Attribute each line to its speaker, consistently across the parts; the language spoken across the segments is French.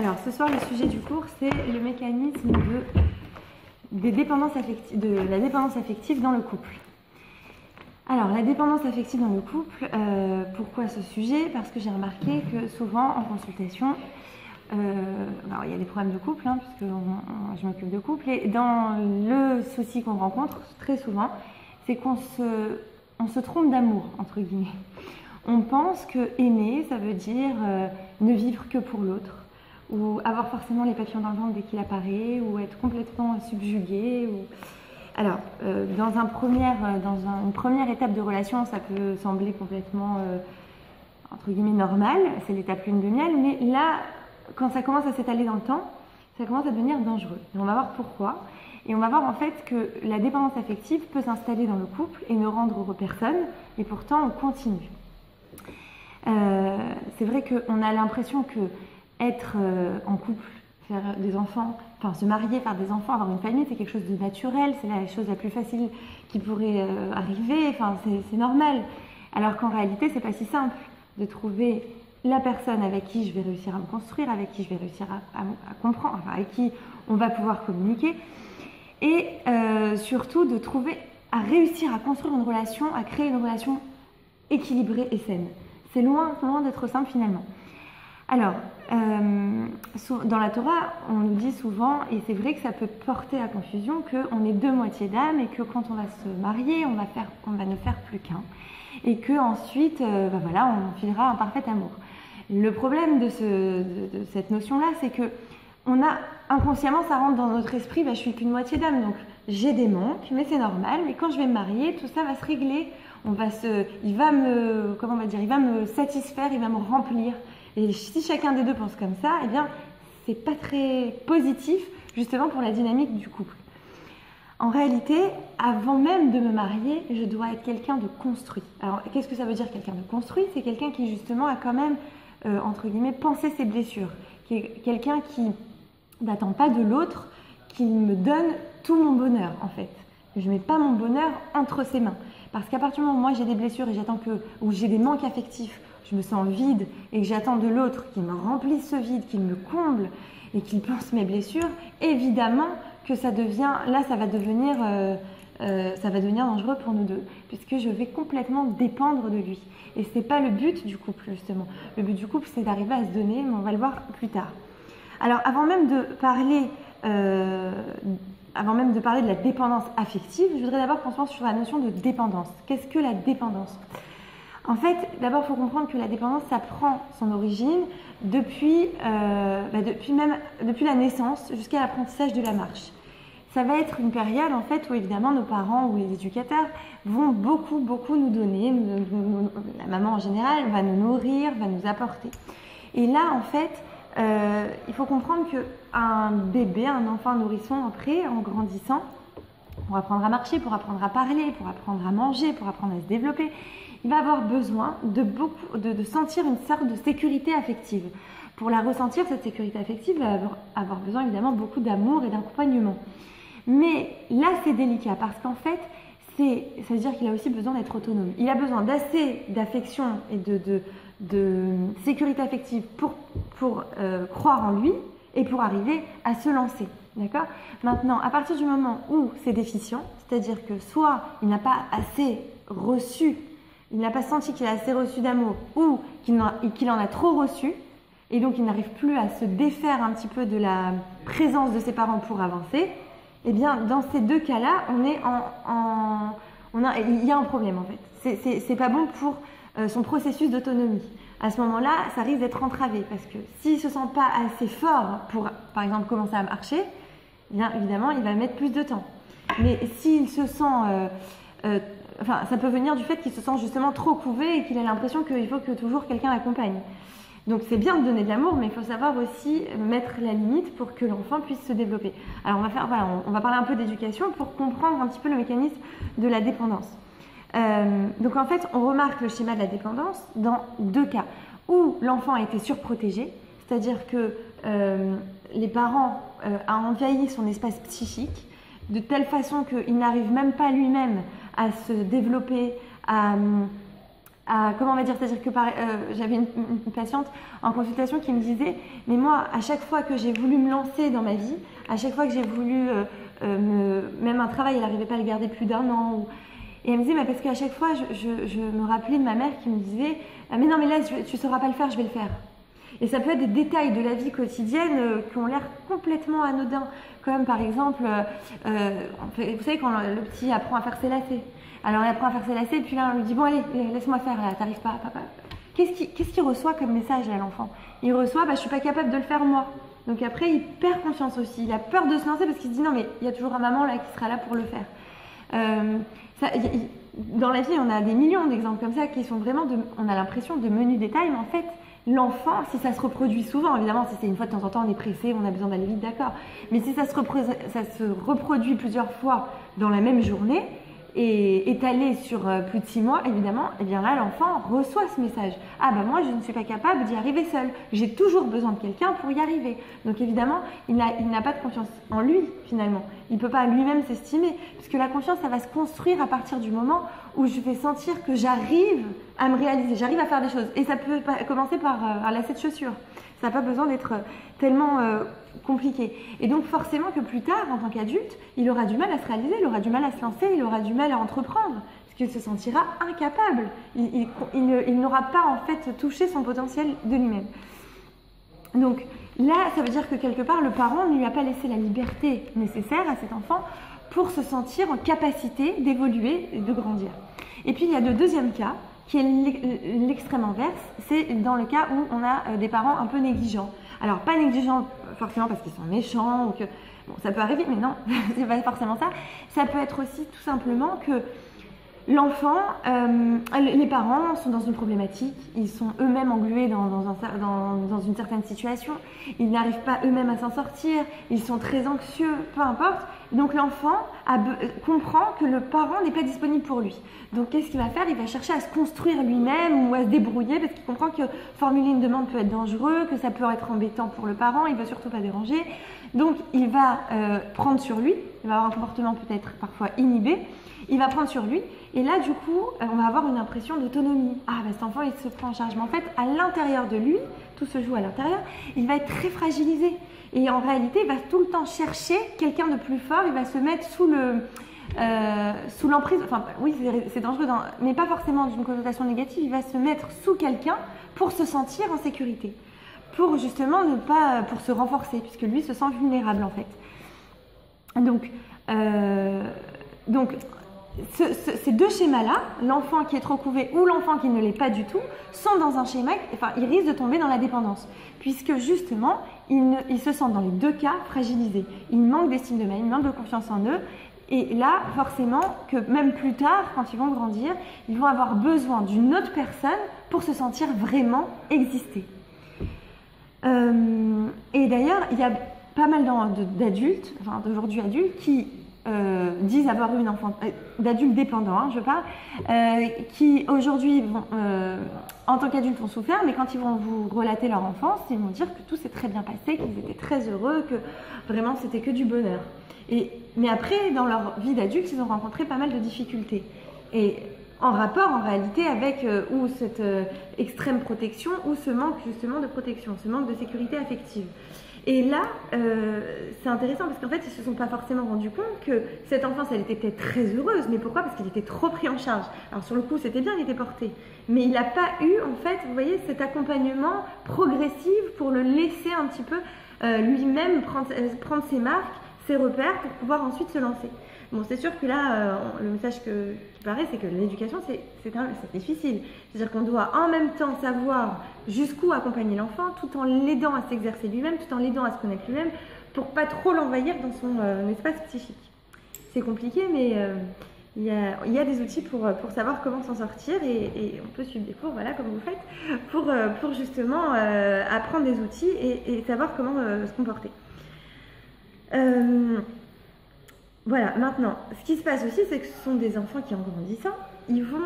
Speaker 1: Alors, ce soir, le sujet du cours, c'est le mécanisme de la dépendance affective dans le couple. Alors, la dépendance affective dans le couple, pourquoi ce sujet? Parce que j'ai remarqué que souvent, en consultation, alors il y a des problèmes de couple, puisque je m'occupe de couple, et dans le souci qu'on rencontre très souvent, c'est qu'on se trompe d'amour, entre guillemets. On pense que aimer, ça veut dire ne vivre que pour l'autre, ou avoir forcément les papillons dans le ventre dès qu'il apparaît, ou être complètement subjugué. Alors, dans une première étape de relation, ça peut sembler complètement, entre guillemets, normal, c'est l'étape lune de miel, mais là, quand ça commence à s'étaler dans le temps, ça commence à devenir dangereux. Et on va voir pourquoi. Et on va voir en fait que la dépendance affective peut s'installer dans le couple et ne rendre heureux personne, et pourtant on continue. C'est vrai qu'on a l'impression que être en couple, faire des enfants, enfin se marier, faire des enfants, avoir une famille, c'est quelque chose de naturel, c'est la chose la plus facile qui pourrait arriver, enfin c'est normal. Alors qu'en réalité, c'est pas si simple de trouver la personne avec qui je vais réussir à me construire, avec qui je vais réussir à comprendre, enfin avec qui on va pouvoir communiquer, et surtout à réussir à construire une relation, à créer une relation équilibrée et saine. C'est loin d'être simple finalement. Alors, dans la Torah, on nous dit souvent, et c'est vrai que ça peut porter à confusion, qu'on est deux moitiés d'âme et que quand on va se marier, on va ne faire plus qu'un. Et qu'ensuite, on vivra un parfait amour. Le problème de cette notion-là, c'est que inconsciemment, ça rentre dans notre esprit, je suis qu'une moitié d'âme, donc j'ai des manques, mais c'est normal, mais quand je vais me marier, tout ça va se régler. Il va me satisfaire, il va me remplir. Et si chacun des deux pense comme ça, eh bien, c'est pas très positif, justement, pour la dynamique du couple. En réalité, avant même de me marier, je dois être quelqu'un de construit. Alors, qu'est-ce que ça veut dire quelqu'un de construit? C'est quelqu'un qui, justement, a quand même, entre guillemets, pensé ses blessures. Quelqu'un qui n'attend pas de l'autre, qui me donne tout mon bonheur, en fait. Je ne mets pas mon bonheur entre ses mains. Parce qu'à partir du moment où moi j'ai des blessures et ou j'ai des manques affectifs, je me sens vide et que j'attends de l'autre qu'il me remplisse ce vide, qu'il me comble et qu'il pense mes blessures, évidemment que ça va devenir dangereux pour nous deux, puisque je vais complètement dépendre de lui. Et ce n'est pas le but du couple, justement. Le but du couple, c'est d'arriver à se donner, mais on va le voir plus tard. Alors, avant même de parler de la dépendance affective, je voudrais d'abord qu'on se penche sur la notion de dépendance. Qu'est-ce que la dépendance? En fait, d'abord, il faut comprendre que la dépendance, ça prend son origine depuis la naissance jusqu'à l'apprentissage de la marche. Ça va être une période, en fait, où évidemment nos parents ou les éducateurs vont beaucoup nous donner. La maman en général va nous nourrir, va nous apporter. Et là, en fait, il faut comprendre qu'un bébé, un enfant, un nourrisson, après, en grandissant, pour apprendre à marcher, pour apprendre à parler, pour apprendre à manger, pour apprendre à se développer, il va avoir besoin de sentir une sorte de sécurité affective. Pour la ressentir, cette sécurité affective, il va avoir besoin évidemment beaucoup d'amour et d'accompagnement. Mais là, c'est délicat parce qu'en fait, ça veut dire qu'il a aussi besoin d'être autonome. Il a besoin d'assez d'affection et de sécurité affective pour croire en lui et pour arriver à se lancer. D'accord? Maintenant, à partir du moment où c'est déficient, c'est-à-dire que soit il n'a pas assez reçu, il n'a pas senti qu'il a assez reçu d'amour ou qu'il en a trop reçu, et donc il n'arrive plus à se défaire un petit peu de la présence de ses parents pour avancer, eh bien, dans ces deux cas-là, il y a un problème en fait. C'est pas bon pour son processus d'autonomie. À ce moment-là, ça risque d'être entravé parce que s'il ne se sent pas assez fort pour, par exemple, commencer à marcher, bien évidemment, il va mettre plus de temps. Mais s'il se sent... ça peut venir du fait qu'il se sent justement trop couvé et qu'il a l'impression qu'il faut que toujours quelqu'un l'accompagne. Donc c'est bien de donner de l'amour, mais il faut savoir aussi mettre la limite pour que l'enfant puisse se développer. Alors on va parler un peu d'éducation pour comprendre un petit peu le mécanisme de la dépendance. Donc en fait, on remarque le schéma de la dépendance dans deux cas. Où l'enfant a été surprotégé, c'est-à-dire que les parents ont envahi son espace psychique de telle façon qu'il n'arrive même pas lui-même à se développer, à comment on va dire, c'est-à-dire que j'avais une patiente en consultation qui me disait, mais moi, à chaque fois que j'ai voulu me lancer dans ma vie, à chaque fois que j'ai voulu, même un travail, elle n'arrivait pas à le garder plus d'1 an. Et elle me disait, mais parce qu'à chaque fois, je me rappelais de ma mère qui me disait, mais non, mais là, tu ne sauras pas le faire, je vais le faire. Et ça peut être des détails de la vie quotidienne qui ont l'air complètement anodins, comme par exemple, vous savez, quand le petit apprend à faire ses lacets. Alors, il apprend à faire ses lacets, et puis là, on lui dit, bon, allez, laisse-moi faire, là, t'arrives pas, papa. Qu'est-ce qu'il reçoit comme message, là, l'enfant? Il reçoit, je suis pas capable de le faire moi. Donc après, il perd confiance aussi. Il a peur de se lancer parce qu'il se dit, non, mais il y a toujours un maman là qui sera là pour le faire. Dans la vie, on a des millions d'exemples comme ça qui sont vraiment, on a l'impression de menus détails, mais en fait, l'enfant, si ça se reproduit souvent, évidemment, si c'est une fois de temps en temps, on est pressé, on a besoin d'aller vite, d'accord. Mais si ça se reproduit plusieurs fois dans la même journée et étalé sur plus de 6 mois, évidemment, et bien là, l'enfant reçoit ce message. Ah ben moi, je ne suis pas capable d'y arriver seul. J'ai toujours besoin de quelqu'un pour y arriver. Donc évidemment, il n'a pas de confiance en lui, finalement. Il ne peut pas lui-même s'estimer. Puisque la confiance, ça va se construire à partir du moment où je vais sentir que j'arrive à me réaliser, j'arrive à faire des choses. Et ça peut commencer par un lacet de chaussures. Ça n'a pas besoin d'être tellement compliqué. Et donc forcément que plus tard, en tant qu'adulte, il aura du mal à se réaliser, il aura du mal à se lancer, il aura du mal à entreprendre, parce qu'il se sentira incapable. Il n'aura pas en fait touché son potentiel de lui-même. Donc là, ça veut dire que quelque part, le parent ne lui a pas laissé la liberté nécessaire à cet enfant pour se sentir en capacité d'évoluer et de grandir. Et puis il y a le deuxième cas, qui est l'extrême inverse, c'est dans le cas où on a des parents un peu négligents. Alors pas négligents forcément parce qu'ils sont méchants ou que bon, ça peut arriver, mais non, c'est pas forcément ça. Ça peut être aussi tout simplement que l'enfant, les parents sont dans une problématique, ils sont eux-mêmes englués dans une certaine situation, ils n'arrivent pas eux-mêmes à s'en sortir, ils sont très anxieux, peu importe. Donc l'enfant comprend que le parent n'est pas disponible pour lui. Donc qu'est-ce qu'il va faire? Il va chercher à se construire lui-même ou à se débrouiller parce qu'il comprend que formuler une demande peut être dangereux, que ça peut être embêtant pour le parent, il ne veut surtout pas déranger. Donc il va prendre sur lui, il va avoir un comportement peut-être parfois inhibé, il va prendre sur lui et là du coup on va avoir une impression d'autonomie. Ah ben cet enfant il se prend en charge, mais en fait à l'intérieur de lui, tout se joue à l'intérieur, il va être très fragilisé. Et en réalité, il va tout le temps chercher quelqu'un de plus fort, il va se mettre sous l'emprise, enfin oui c'est dangereux, mais pas forcément d'une connotation négative, il va se mettre sous quelqu'un pour se sentir en sécurité, pour justement pour se renforcer, puisque lui se sent vulnérable en fait. Donc ces deux schémas-là, l'enfant qui est trop couvé ou l'enfant qui ne l'est pas du tout, sont dans un schéma, enfin, ils risquent de tomber dans la dépendance, puisque justement, ils se sentent dans les deux cas fragilisés. Ils manquent d'estime d'eux-mêmes, ils manquent de confiance en eux, et là, forcément, que même plus tard, quand ils vont grandir, ils vont avoir besoin d'une autre personne pour se sentir vraiment exister. Et d'ailleurs, il y a pas mal d'adultes, enfin d'aujourd'hui adultes, qui disent avoir eu une enfance, d'adultes dépendants, hein, je parle, qui aujourd'hui, en tant qu'adultes, ont souffert, mais quand ils vont vous relater leur enfance, ils vont dire que tout s'est très bien passé, qu'ils étaient très heureux, que vraiment c'était que du bonheur. Mais après, dans leur vie d'adulte, ils ont rencontré pas mal de difficultés. Et en rapport, en réalité, avec ou cette extrême protection, ou ce manque justement de protection, ce manque de sécurité affective. Et là, c'est intéressant parce qu'en fait, ils ne se sont pas forcément rendus compte que cette enfance, elle était peut-être très heureuse. Mais pourquoi? Parce qu'il était trop pris en charge. Alors sur le coup, c'était bien, il était porté. Mais il n'a pas eu, en fait, vous voyez, cet accompagnement progressif pour le laisser un petit peu lui-même prendre ses marques, ses repères pour pouvoir ensuite se lancer. Bon, c'est sûr que là, le message qui paraît, c'est que l'éducation, c'est difficile. C'est-à-dire qu'on doit en même temps savoir jusqu'où accompagner l'enfant, tout en l'aidant à s'exercer lui-même, tout en l'aidant à se connaître lui-même, pour pas trop l'envahir dans son espace psychique. C'est compliqué, mais il y a des outils pour savoir comment s'en sortir et on peut suivre des cours, voilà, comme vous faites, pour justement apprendre des outils et savoir comment se comporter. Voilà, maintenant, ce qui se passe aussi, c'est que ce sont des enfants qui, en grandissant, ils vont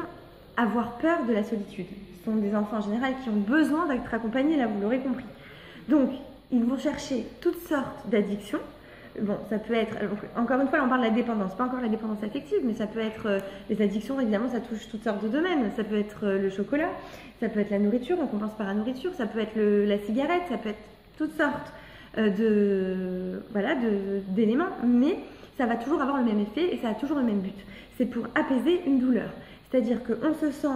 Speaker 1: avoir peur de la solitude. Ce sont des enfants en général qui ont besoin d'être accompagnés, là, vous l'aurez compris. Donc, ils vont chercher toutes sortes d'addictions bon, ça peut être, encore une fois, là, on parle de la dépendance, pas encore la dépendance affective, mais ça peut être les addictions, évidemment, ça touche toutes sortes de domaines. Ça peut être le chocolat, ça peut être la nourriture, on compense par la nourriture, ça peut être la cigarette, ça peut être toutes sortes d'éléments, mais ça va toujours avoir le même effet et ça a toujours le même but. C'est pour apaiser une douleur. C'est-à-dire qu'on se sent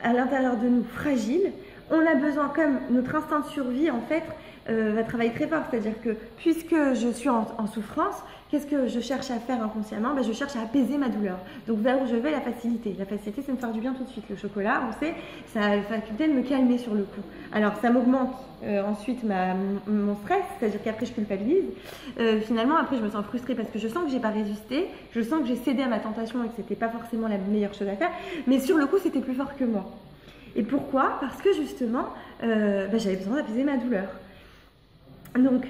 Speaker 1: à l'intérieur de nous fragile, on a besoin, comme notre instinct de survie, en fait, va travailler très fort. C'est-à-dire que puisque je suis en souffrance, qu'est-ce que je cherche à faire inconsciemment? Je cherche à apaiser ma douleur. Donc vers où je vais, la facilité. La facilité, c'est me faire du bien tout de suite. Le chocolat, on sait, ça a la faculté de me calmer sur le coup. Alors ça m'augmente ensuite mon stress, c'est-à-dire qu'après je culpabilise. Finalement, après je me sens frustrée parce que je sens que j'ai pas résisté, je sens que j'ai cédé à ma tentation et que c'était pas forcément la meilleure chose à faire. Mais sur le coup, c'était plus fort que moi. Et pourquoi? Parce que justement, j'avais besoin d'apaiser ma douleur. Donc,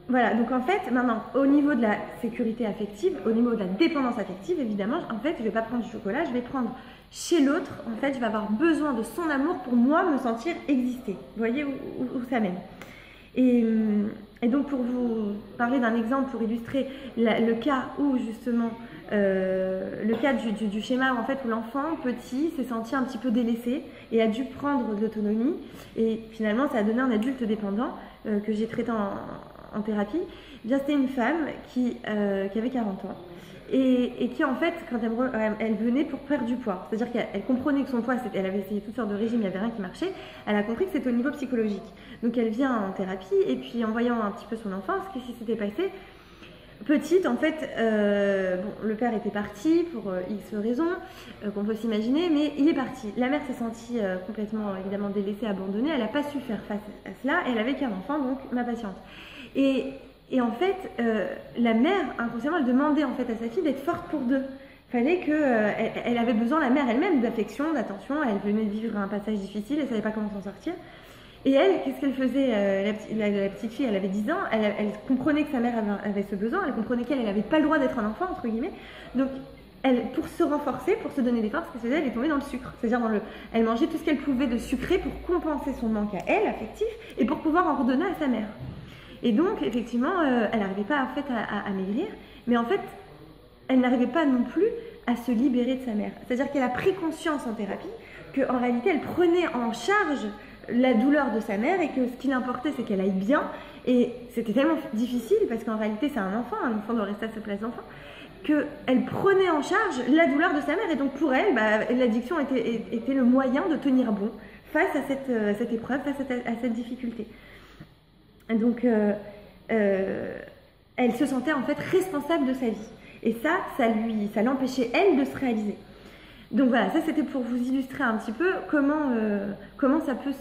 Speaker 1: voilà, donc en fait, maintenant, au niveau de la sécurité affective, au niveau de la dépendance affective, évidemment, en fait, je ne vais pas prendre du chocolat, je vais prendre chez l'autre, en fait, je vais avoir besoin de son amour pour moi me sentir exister. Vous voyez où ça mène? Et donc, pour vous parler d'un exemple, pour illustrer le cas où, justement, le cas du schéma où, en fait, où l'enfant petit s'est senti un petit peu délaissé et a dû prendre de l'autonomie, et finalement, ça a donné un adulte dépendant que j'ai traité en thérapie. Eh bien, c'était une femme qui avait 40 ans et qui, en fait, quand elle venait pour perdre du poids, c'est-à-dire qu'elle comprenait que son poids, elle avait essayé toutes sortes de régimes, il n'y avait rien qui marchait, elle a compris que c'était au niveau psychologique. Donc elle vient en thérapie et puis en voyant un petit peu son enfance, qu'est-ce qui s'était passé? Petite, en fait, le père était parti pour X raisons qu'on peut s'imaginer, mais il est parti. La mère s'est sentie complètement, évidemment, délaissée, abandonnée. Elle n'a pas su faire face à cela. Elle avait qu'un enfant, donc ma patiente. Et en fait, la mère, inconsciemment, elle demandait en fait à sa fille d'être forte pour deux. Fallait elle avait besoin, la mère elle-même, d'affection, d'attention. Elle venait de vivre un passage difficile, elle ne savait pas comment s'en sortir. Et elle, qu'est-ce qu'elle faisait? La petite fille, elle avait 10 ans, elle comprenait que sa mère avait ce besoin, elle comprenait qu'elle n'avait pas le droit d'être un enfant, entre guillemets. Donc, pour se renforcer, pour se donner des forces, ce qu'elle faisait, elle est tombée dans le sucre. C'est-à-dire, elle mangeait tout ce qu'elle pouvait de sucré pour compenser son manque à elle, affectif, et pour pouvoir en redonner à sa mère. Et donc, effectivement, elle n'arrivait pas en fait, à maigrir, mais en fait, elle n'arrivait pas non plus à se libérer de sa mère. C'est-à-dire qu'elle a pris conscience en thérapie qu'en réalité, elle prenait en charge la douleur de sa mère et que ce qui l'importait, c'est qu'elle aille bien. Et c'était tellement difficile, parce qu'en réalité, c'est un enfant doit rester à sa place d'enfant, qu'elle prenait en charge la douleur de sa mère. Et donc, pour elle, l'addiction était le moyen de tenir bon face à cette épreuve, face à cette difficulté. Donc, elle se sentait en fait responsable de sa vie. Et ça l'empêchait, elle, de se réaliser. Donc voilà, ça c'était pour vous illustrer un petit peu comment ça peut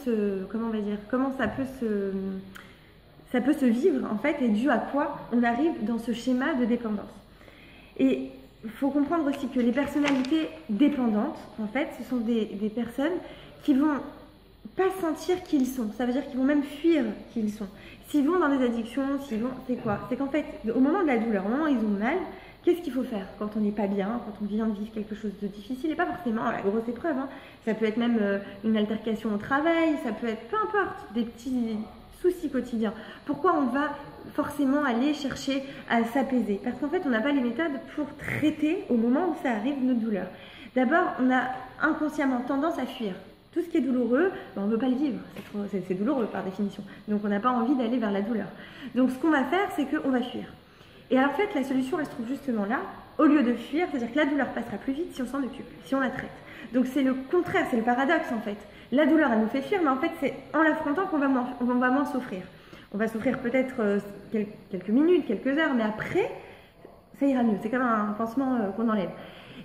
Speaker 1: se vivre en fait, et dû à quoi on arrive dans ce schéma de dépendance. Et il faut comprendre aussi que les personnalités dépendantes, en fait, ce sont des personnes qui vont pas sentir qui ils sont. Ça veut dire qu'ils vont même fuir qui ils sont. S'ils vont dans des addictions, c'est quoi? C'est qu'en fait, au moment de la douleur, au moment où ils ont mal, qu'est-ce qu'il faut faire quand on n'est pas bien, quand on vient de vivre quelque chose de difficile, et pas forcément la grosse épreuve, hein. Ça peut être même une altercation au travail, ça peut être, peu importe, des petits soucis quotidiens. Pourquoi on va forcément aller chercher à s'apaiser? Parce qu'en fait, on n'a pas les méthodes pour traiter au moment où ça arrive notre douleur. D'abord, on a inconsciemment tendance à fuir. Tout ce qui est douloureux, on ne veut pas le vivre, c'est douloureux par définition. Donc on n'a pas envie d'aller vers la douleur. Donc ce qu'on va faire, c'est qu'on va fuir. Et en fait, la solution, elle se trouve justement là, au lieu de fuir, c'est-à-dire que la douleur passera plus vite si on s'en occupe, si on la traite. Donc c'est le contraire, c'est le paradoxe en fait. La douleur, elle nous fait fuir, mais en fait, c'est en l'affrontant qu'on va moins souffrir. On va souffrir peut-être quelques minutes, quelques heures, mais après, ça ira mieux. C'est comme un pansement qu'on enlève.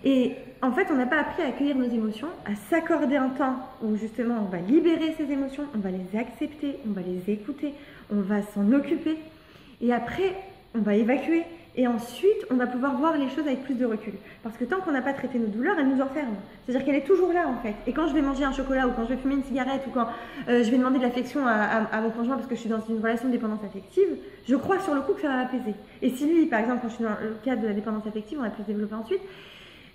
Speaker 1: Et en fait, on n'a pas appris à accueillir nos émotions, à s'accorder un temps où justement on va libérer ces émotions, on va les accepter, on va les écouter, on va s'en occuper. Et après, on va évacuer. Et ensuite, on va pouvoir voir les choses avec plus de recul. Parce que tant qu'on n'a pas traité nos douleurs, elles nous enferment. C'est-à-dire qu'elle est toujours là, en fait. Et quand je vais manger un chocolat, ou quand je vais fumer une cigarette, ou quand je vais demander de l'affection à mon conjoint parce que je suis dans une relation de dépendance affective, je crois sur le coup que ça va m'apaiser. Et si lui, par exemple, quand je suis dans le cas de la dépendance affective, on va plus développer ensuite,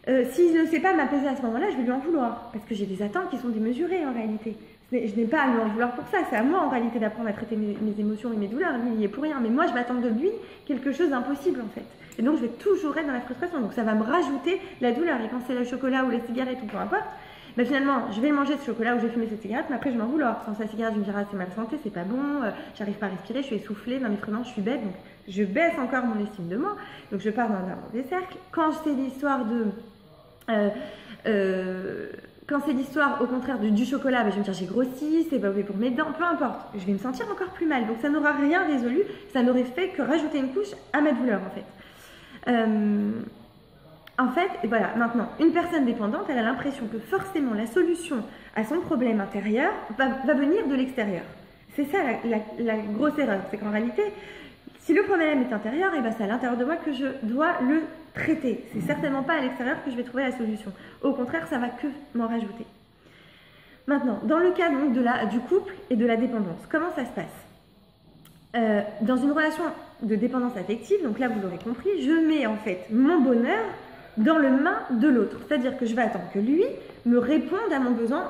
Speaker 1: S'il ne sait pas m'apaiser à ce moment-là, je vais lui en vouloir. Parce que j'ai des attentes qui sont démesurées en réalité. Je n'ai pas à lui en vouloir pour ça. C'est à moi en réalité d'apprendre à traiter mes émotions et mes douleurs. Lui, il n'y est pour rien. Mais moi, je vais attendre de lui quelque chose d'impossible en fait. Et donc, je vais toujours être dans la frustration. Donc, ça va me rajouter la douleur. Et quand c'est le chocolat ou les cigarettes ou peu importe, ben finalement, je vais manger ce chocolat ou je vais fumer cette cigarette, mais après, je vais en vouloir. Sans sa cigarette, je me dirai, c'est mal santé, c'est pas bon, j'arrive pas à respirer, je suis essoufflée, non mais vraiment, je suis bête. Donc, je baisse encore mon estime de moi. Donc, je pars dans un mauvais cercle. Quand c'est l'histoire de... quand c'est l'histoire au contraire du chocolat, ben je vais me dire j'ai grossi, c'est pas mauvais pour mes dents, peu importe, je vais me sentir encore plus mal. Donc ça n'aura rien résolu, ça n'aurait fait que rajouter une couche à ma douleur en fait. En fait, et voilà, maintenant, une personne dépendante, elle a l'impression que forcément la solution à son problème intérieur va venir de l'extérieur. C'est ça la grosse erreur, c'est qu'en réalité, si le problème est intérieur, et ben c'est à l'intérieur de moi que je dois le traiter. C'est certainement pas à l'extérieur que je vais trouver la solution. Au contraire, ça va que m'en rajouter. Maintenant, dans le cas donc, du couple et de la dépendance, comment ça se passe? Dans une relation de dépendance affective, donc là vous l'aurez compris, je mets en fait mon bonheur dans les mains de l'autre. C'est-à-dire que je vais attendre que lui me réponde à mon besoin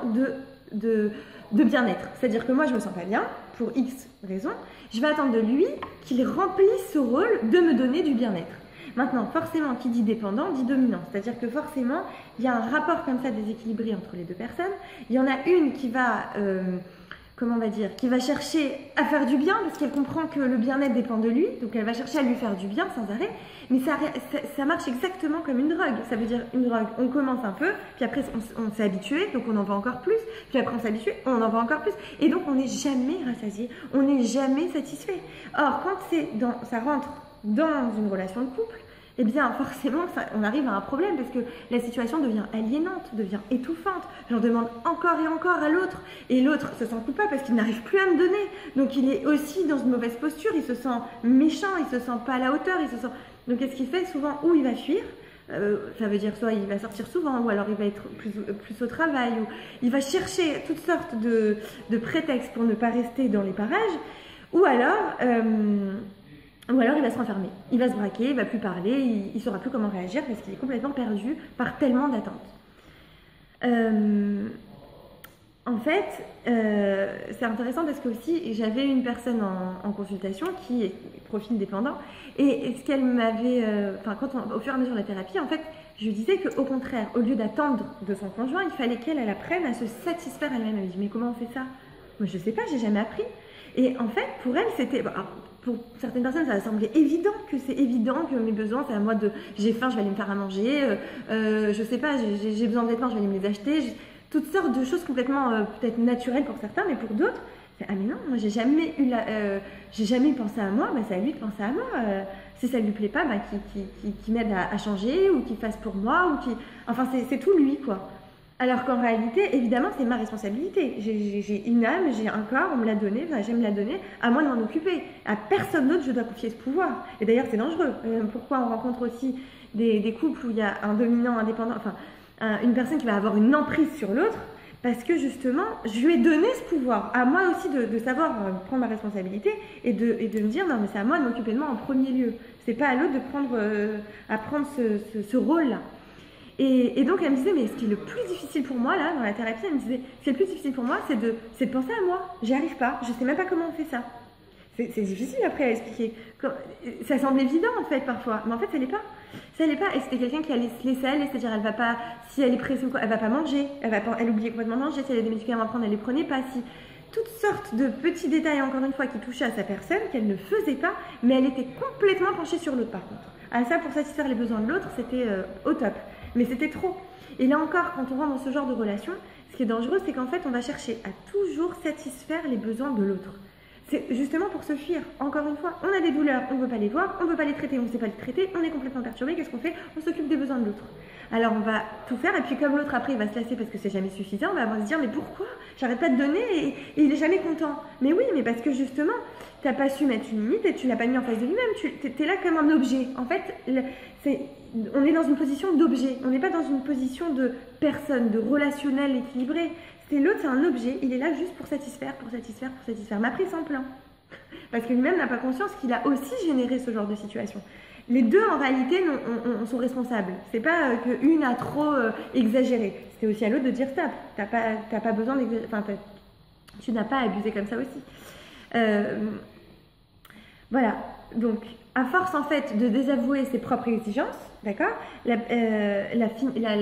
Speaker 1: de bien-être. C'est-à-dire que moi je me sens pas bien, pour X raisons, je vais attendre de lui qu'il remplisse ce rôle de me donner du bien-être. Maintenant, forcément, qui dit dépendant, dit dominant. C'est-à-dire que forcément, il y a un rapport comme ça déséquilibré entre les deux personnes. Il y en a une qui va, comment on va dire, qui va chercher à faire du bien parce qu'elle comprend que le bien-être dépend de lui. Donc, elle va chercher à lui faire du bien sans arrêt. Mais ça marche exactement comme une drogue. Ça veut dire une drogue, on commence un peu, puis après on s'est habitué, donc on en veut encore plus. Puis après on s'est habitué, on en veut encore plus. Et donc on n'est jamais rassasié, on n'est jamais satisfait. Or, quand ça rentre dans une relation de couple, eh bien forcément on arrive à un problème parce que la situation devient aliénante, devient étouffante. J'en demande encore et encore à l'autre et l'autre se sent coupable parce qu'il n'arrive plus à me donner. Donc il est aussi dans une mauvaise posture, il se sent méchant, il se sent pas à la hauteur, il se sent... Donc qu'est-ce qu'il fait souvent? Ou il va fuir, ça veut dire soit il va sortir souvent ou alors il va être plus au travail ou il va chercher toutes sortes de prétextes pour ne pas rester dans les parages ou alors il va se renfermer, il va se braquer, il va plus parler, il ne saura plus comment réagir parce qu'il est complètement perdu par tellement d'attentes. En fait, c'est intéressant parce que aussi j'avais une personne en consultation qui est profil dépendant et ce qu'elle m'avait, au fur et à mesure de la thérapie, en fait, je lui disais qu'au contraire, au lieu d'attendre de son conjoint, il fallait qu'elle apprenne à se satisfaire elle-même. Elle me dit mais comment on fait ça? Moi je sais pas, j'ai jamais appris. Et en fait, pour elle, c'était... pour certaines personnes, ça semblait évident que c'est évident que mes besoins, c'est à moi de... J'ai faim, je vais aller me faire à manger. Je sais pas, j'ai besoin de vêtements, je vais aller me les acheter. Toutes sortes de choses complètement peut-être naturelles pour certains, mais pour d'autres, c'est ah mais non, moi j'ai jamais pensé à moi, bah, c'est à lui de penser à moi. Si ça lui plaît pas, bah, qu'il m'aide à changer ou qu'il fasse pour moi enfin c'est tout lui quoi. Alors qu'en réalité, évidemment, c'est ma responsabilité. J'ai une âme, j'ai un corps, on me l'a donné, enfin, j'aime me la donner, à moi de m'en occuper. À personne d'autre, je dois confier ce pouvoir. Et d'ailleurs, c'est dangereux. Pourquoi on rencontre aussi des couples où il y a un dominant, indépendant, enfin, une personne qui va avoir une emprise sur l'autre, parce que justement, je lui ai donné ce pouvoir. À moi aussi de savoir prendre ma responsabilité et de me dire, non, mais c'est à moi de m'occuper de moi en premier lieu. C'est pas à l'autre de prendre ce rôle-là. Et donc elle me disait mais ce qui est le plus difficile pour moi là dans la thérapie, elle me disait ce qui est le plus difficile pour moi c'est de penser à moi, j'y arrive pas, je sais même pas comment on fait ça. C'est difficile après à expliquer. Ça semble évident en fait parfois, mais en fait ça l'est pas. Ça l'est pas. Et c'était quelqu'un qui allait se laisser aller, c'est-à-dire elle va pas, si elle est pressée ou quoi, elle va pas manger, elle oubliait complètement de manger, si elle a des médicaments à prendre elle les prenait pas, si toutes sortes de petits détails encore une fois qui touchaient à sa personne qu'elle ne faisait pas, mais elle était complètement penchée sur l'autre par contre. À ça pour satisfaire les besoins de l'autre c'était au top. Mais c'était trop. Et là encore, quand on rentre dans ce genre de relation, ce qui est dangereux, c'est qu'en fait, on va chercher à toujours satisfaire les besoins de l'autre. C'est justement pour se fuir. Encore une fois, on a des douleurs, on ne veut pas les voir, on ne veut pas les traiter, on ne sait pas les traiter, on est complètement perturbé. Qu'est-ce qu'on fait? On s'occupe des besoins de l'autre. Alors on va tout faire, et puis comme l'autre après il va se lasser parce que c'est jamais suffisant, on va se dire mais pourquoi? J'arrête pas de donner et il est jamais content. Mais oui, mais parce que justement, tu n'as pas su mettre une limite et tu l'as pas mis en face de lui-même. Tu es là comme un objet. En fait, on est dans une position d'objet. On n'est pas dans une position de personne, de relationnel équilibré. L'autre, c'est un objet. Il est là juste pour satisfaire. Mais après, il s'en plaint. Parce que lui-même n'a pas conscience qu'il a aussi généré ce genre de situation. Les deux, en réalité, sont responsables. C'est pas qu'une a trop exagéré. C'était aussi à l'autre de dire stop. T'as pas besoin d'exagérer. Enfin, tu n'as pas abusé comme ça aussi. Voilà. Donc, à force, en fait, de désavouer ses propres exigences, d'accord, la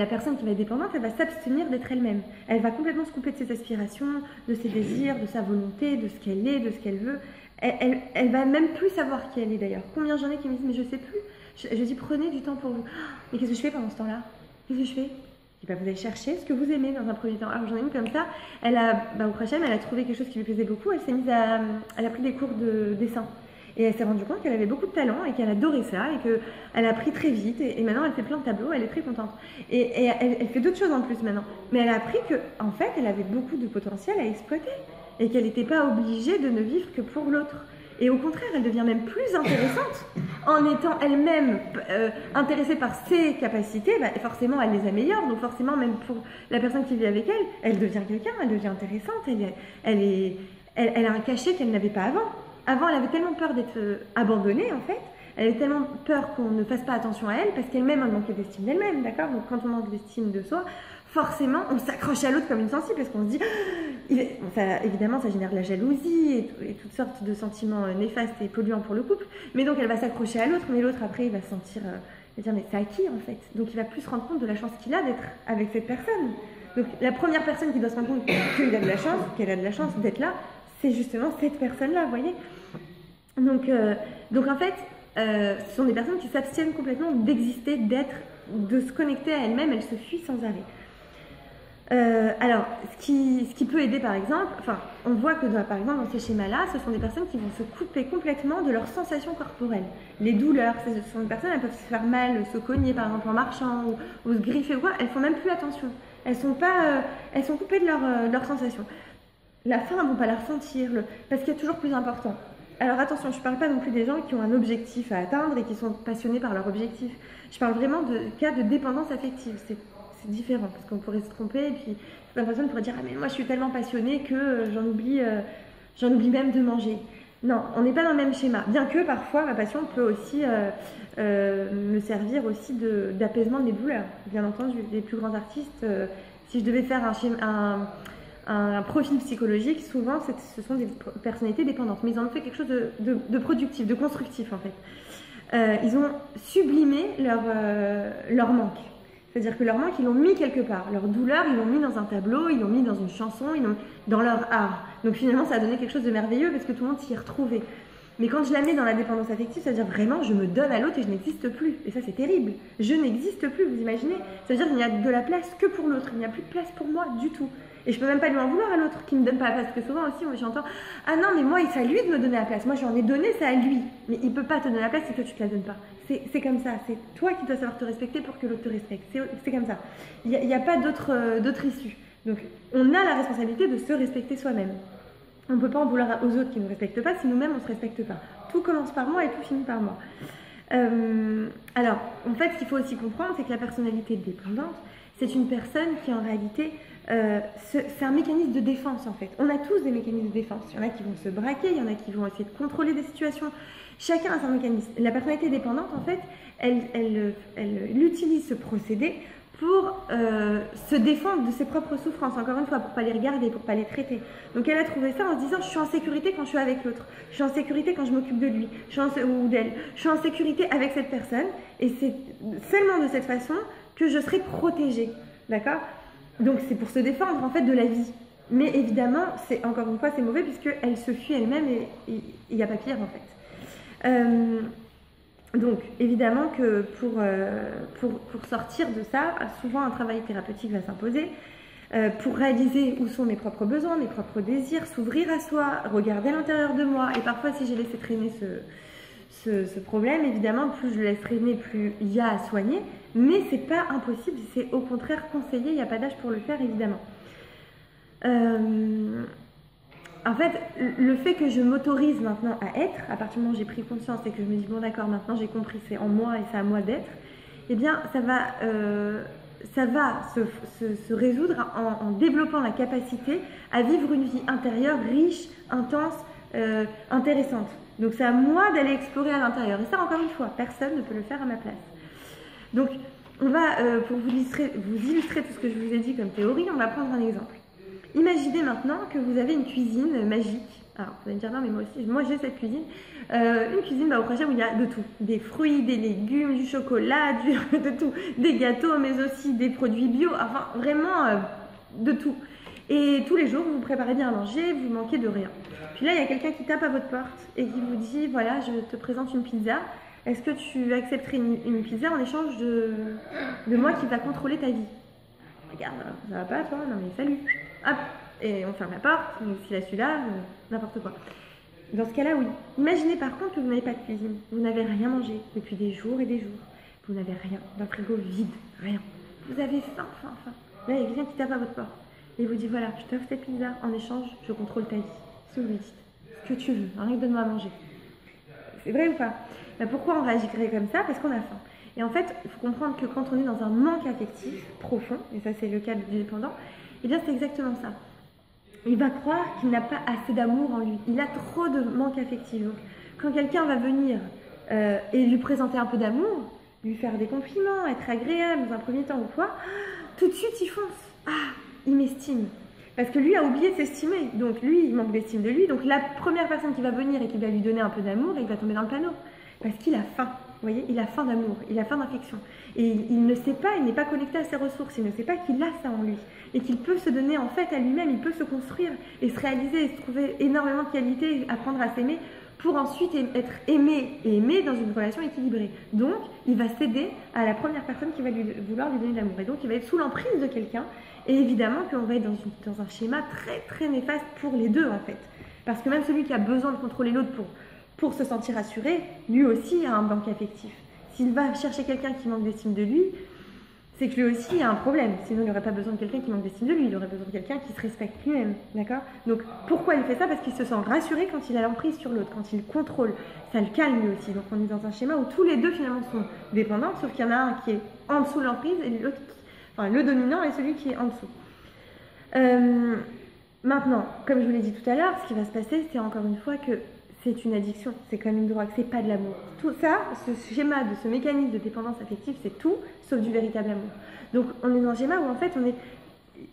Speaker 1: personne qui va être dépendante, elle va s'abstenir d'être elle-même. Elle va complètement se couper de ses aspirations, de ses désirs, de sa volonté, de ce qu'elle est, de ce qu'elle veut. Elle va même plus savoir qui elle est d'ailleurs. Combien j'en ai qui me disent mais je sais plus. Je dis prenez du temps pour vous. Mais qu'est-ce que je fais pendant ce temps-là? Qu'est-ce que je fais? Et ben, vous allez chercher ce que vous aimez dans un premier temps. Alors j'en ai une comme ça. Au prochain, elle a trouvé quelque chose qui lui plaisait beaucoup. Elle a pris des cours de dessin. Et elle s'est rendue compte qu'elle avait beaucoup de talent et qu'elle adorait ça et qu'elle a appris très vite et maintenant elle fait plein de tableaux, elle est très contente. Et elle fait d'autres choses en plus maintenant. Mais elle a appris qu'en fait elle avait beaucoup de potentiel à exploiter et qu'elle n'était pas obligée de ne vivre que pour l'autre. Et au contraire, elle devient même plus intéressante en étant elle-même intéressée par ses capacités. Bah, forcément, elle les améliore. Donc forcément, même pour la personne qui vit avec elle, elle devient quelqu'un, elle devient intéressante. Elle a un cachet qu'elle n'avait pas avant. Avant, elle avait tellement peur d'être abandonnée, en fait. Elle avait tellement peur qu'on ne fasse pas attention à elle parce qu'elle-même, elle manquait d'estime d'elle-même, d'accord? Donc, quand on manque d'estime de soi, forcément, on s'accroche à l'autre comme une sensible parce qu'on se dit... évidemment, ça génère de la jalousie et toutes sortes de sentiments néfastes et polluants pour le couple. Mais donc, elle va s'accrocher à l'autre, mais l'autre, après, il va se sentir... il va dire, mais c'est à qui, en fait? Donc, il va plus se rendre compte de la chance qu'il a d'être avec cette personne. Donc, la première personne qui doit se rendre compte qu'elle a de la chance d'être là, c'est justement cette personne-là, vous voyez. Donc en fait, ce sont des personnes qui s'abstiennent complètement d'exister, d'être, de se connecter à elles-mêmes, elles se fuient sans arrêt. Alors, ce qui peut aider par exemple, on voit que par exemple dans ces schémas-là, ce sont des personnes qui vont se couper complètement de leurs sensations corporelles. Les douleurs, ce sont des personnes, elles peuvent se faire mal, se cogner par exemple en marchant ou se griffer ou quoi, elles font même plus attention. Elles sont coupées de leurs sensations. La faim, elles ne vont pas la ressentir, parce qu'il y a toujours plus important. Alors attention, je ne parle pas non plus des gens qui ont un objectif à atteindre et qui sont passionnés par leur objectif. Je parle vraiment de cas de dépendance affective. C'est différent, parce qu'on pourrait se tromper, et puis la personne pourrait dire « Ah mais moi je suis tellement passionnée que j'en oublie même de manger ». Non, on n'est pas dans le même schéma. Bien que parfois, ma passion peut aussi me servir aussi d'apaisement de mes douleurs, bien entendu. Les plus grands artistes, si je devais faire un profil psychologique, souvent ce sont des personnalités dépendantes, mais ils en ont fait quelque chose de productif, de constructif en fait. Ils ont sublimé leur manque, c'est-à-dire que leur manque ils l'ont mis quelque part, leur douleur ils l'ont mis dans un tableau, ils l'ont mis dans une chanson, ils l'ont mis dans leur art. Donc finalement ça a donné quelque chose de merveilleux parce que tout le monde s'y est retrouvé. Mais quand je la mets dans la dépendance affective, c'est-à-dire vraiment je me donne à l'autre et je n'existe plus. Et ça c'est terrible. Je n'existe plus, vous imaginez? C'est-à-dire qu'il n'y a de la place que pour l'autre, il n'y a plus de place pour moi du tout. Et je peux même pas lui en vouloir à l'autre qui me donne pas la place. Parce que souvent aussi j'entends « Ah non mais moi c'est à lui de me donner la place. Moi j'en ai donné, c'est à lui. » Mais il peut pas te donner la place si toi tu te la donnes pas. C'est comme ça. C'est toi qui dois savoir te respecter pour que l'autre te respecte. C'est comme ça. Il n'y a pas d'autre issue. Donc on a la responsabilité de se respecter soi-même. On ne peut pas en vouloir aux autres qui ne nous respectent pas si nous-mêmes on ne se respecte pas. Tout commence par moi et tout finit par moi. Alors, en fait, ce qu'il faut aussi comprendre, c'est que la personnalité dépendante, c'est une personne qui en réalité, c'est un mécanisme de défense en fait. On a tous des mécanismes de défense. Il y en a qui vont se braquer, il y en a qui vont essayer de contrôler des situations. Chacun a son mécanisme. La personnalité dépendante, en fait, elle utilise ce procédé pour se défendre de ses propres souffrances, encore une fois, pour ne pas les regarder, pour ne pas les traiter. Donc elle a trouvé ça en se disant « je suis en sécurité quand je suis avec l'autre, je suis en sécurité quand je m'occupe de lui, ou d'elle, je suis en sécurité avec cette personne, et c'est seulement de cette façon que je serai protégée. » D'accord? Donc c'est pour se défendre en fait de la vie. Mais évidemment, encore une fois, c'est mauvais puisqu'elle se fuit elle-même et il n'y a pas pire en fait. Donc, évidemment que pour sortir de ça, souvent un travail thérapeutique va s'imposer pour réaliser où sont mes propres besoins, mes propres désirs, s'ouvrir à soi, regarder à l'intérieur de moi. Et parfois, si j'ai laissé traîner ce problème, évidemment, plus je le laisse traîner, plus il y a à soigner. Mais ce n'est pas impossible, c'est au contraire conseillé, il n'y a pas d'âge pour le faire, évidemment. En fait, le fait que je m'autorise maintenant à être, à partir du moment où j'ai pris conscience et que je me dis, bon d'accord, maintenant j'ai compris, c'est en moi et c'est à moi d'être, eh bien ça va se résoudre en développant la capacité à vivre une vie intérieure riche, intense, intéressante. Donc c'est à moi d'aller explorer à l'intérieur. Et ça, encore une fois, personne ne peut le faire à ma place. Donc on va, pour vous illustrer tout ce que je vous ai dit comme théorie, on va prendre un exemple. Imaginez maintenant que vous avez une cuisine magique. Alors vous allez me dire non mais moi j'ai cette cuisine. Une cuisine au projet où il y a de tout. Des fruits, des légumes, du chocolat, de tout. Des gâteaux mais aussi des produits bio. Enfin vraiment de tout. Et tous les jours vous vous préparez bien à manger, vous manquez de rien. Puis là il y a quelqu'un qui tape à votre porte et qui vous dit voilà je te présente une pizza. Est-ce que tu accepterais une pizza en échange de moi qui va contrôler ta vie? Regarde, ça va pas toi? Non mais salut. Hop, et on ferme la porte, si là celui-là, n'importe quoi. Dans ce cas-là, oui. Imaginez par contre que vous n'avez pas de cuisine. Vous n'avez rien mangé depuis des jours et des jours. Vous n'avez rien. D'un frigo vide, rien. Vous avez faim. Là, il y a quelqu'un qui tape à votre porte. Et vous dit voilà, je t'offre cette pizza, en échange, je contrôle ta vie. Si vous lui dites ce que tu veux, rien que donne-moi à manger. C'est vrai ou pas? Pourquoi on réagirait comme ça? Parce qu'on a faim. Et en fait, il faut comprendre que quand on est dans un manque affectif profond, et ça c'est le cas du dépendant, et bien c'est exactement ça. Il va croire qu'il n'a pas assez d'amour en lui. Il a trop de manque affectif. Donc, quand quelqu'un va venir et lui présenter un peu d'amour, lui faire des compliments, être agréable dans un premier temps ou quoi, tout de suite il fonce. Ah, il m'estime. Parce que lui a oublié de s'estimer. Donc lui, il manque d'estime de lui. Donc la première personne qui va venir et qui va lui donner un peu d'amour, il va tomber dans le panneau. Parce qu'il a faim. Vous voyez, il a faim d'amour, il a faim d'affection. Et il ne sait pas, il n'est pas connecté à ses ressources, il ne sait pas qu'il a ça en lui. Et qu'il peut se donner en fait à lui-même, il peut se construire et se réaliser et se trouver énormément de qualités, apprendre à s'aimer pour ensuite être aimé et aimé dans une relation équilibrée. Donc, il va céder à la première personne qui va vouloir lui donner de l'amour. Et donc, il va être sous l'emprise de quelqu'un. Et évidemment qu'on va être dans un schéma très très néfaste pour les deux en fait. Parce que même celui qui a besoin de contrôler l'autre pour se sentir assuré, lui aussi a un manque affectif. S'il va chercher quelqu'un qui manque d'estime de lui, c'est que lui aussi a un problème. Sinon, il n'aurait pas besoin de quelqu'un qui manque d'estime de lui, il aurait besoin de quelqu'un qui se respecte lui-même. D'accord? Donc, pourquoi il fait ça? Parce qu'il se sent rassuré quand il a l'emprise sur l'autre, quand il contrôle. Ça le calme lui aussi. Donc, on est dans un schéma où tous les deux finalement sont dépendants, sauf qu'il y en a un qui est en dessous de l'emprise et l'autre, enfin, le dominant est celui qui est en dessous. Maintenant, comme je vous l'ai dit tout à l'heure, ce qui va se passer, c'est encore une fois que c'est une addiction, c'est comme une drogue, c'est pas de l'amour. Tout ça, ce schéma, ce mécanisme de dépendance affective, c'est tout sauf du véritable amour. Donc on est dans un schéma où en fait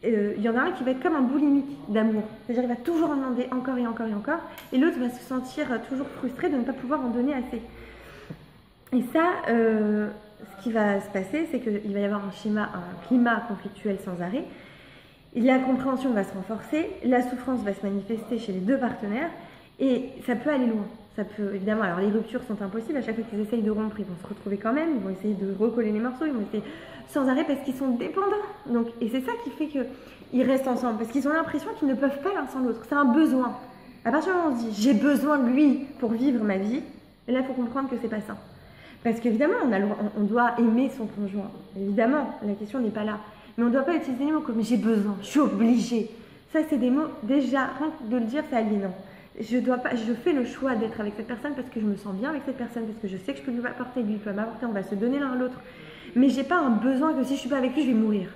Speaker 1: il y en a un qui va être comme un boulimique d'amour. C'est-à-dire il va toujours en demander encore et encore et encore, et l'autre va se sentir toujours frustré de ne pas pouvoir en donner assez. Et ça, ce qui va se passer, c'est qu'il va y avoir un climat conflictuel sans arrêt. La compréhension va se renforcer, la souffrance va se manifester chez les deux partenaires, et ça peut aller loin. Ça peut, évidemment, alors les ruptures sont impossibles. À chaque fois qu'ils essayent de rompre, ils vont se retrouver quand même. Ils vont essayer de recoller les morceaux. Ils vont essayer sans arrêt parce qu'ils sont dépendants. Donc, et c'est ça qui fait qu'ils restent ensemble. Parce qu'ils ont l'impression qu'ils ne peuvent pas l'un sans l'autre. C'est un besoin. À partir du moment où on se dit « j'ai besoin de lui pour vivre ma vie », et là, il faut comprendre que c'est pas ça. Parce qu'évidemment, on doit aimer son conjoint. Évidemment, la question n'est pas là. Mais on ne doit pas utiliser des mots comme « j'ai besoin »,« je suis obligée ». Ça, c'est des mots, déjà, rien que de le dire, c'est aliénant. Je fais le choix d'être avec cette personne parce que je me sens bien avec cette personne, parce que je sais que je peux lui apporter, lui peut m'apporter, on va se donner l'un à l'autre. Mais j'ai pas un besoin que si je suis pas avec lui, je vais mourir.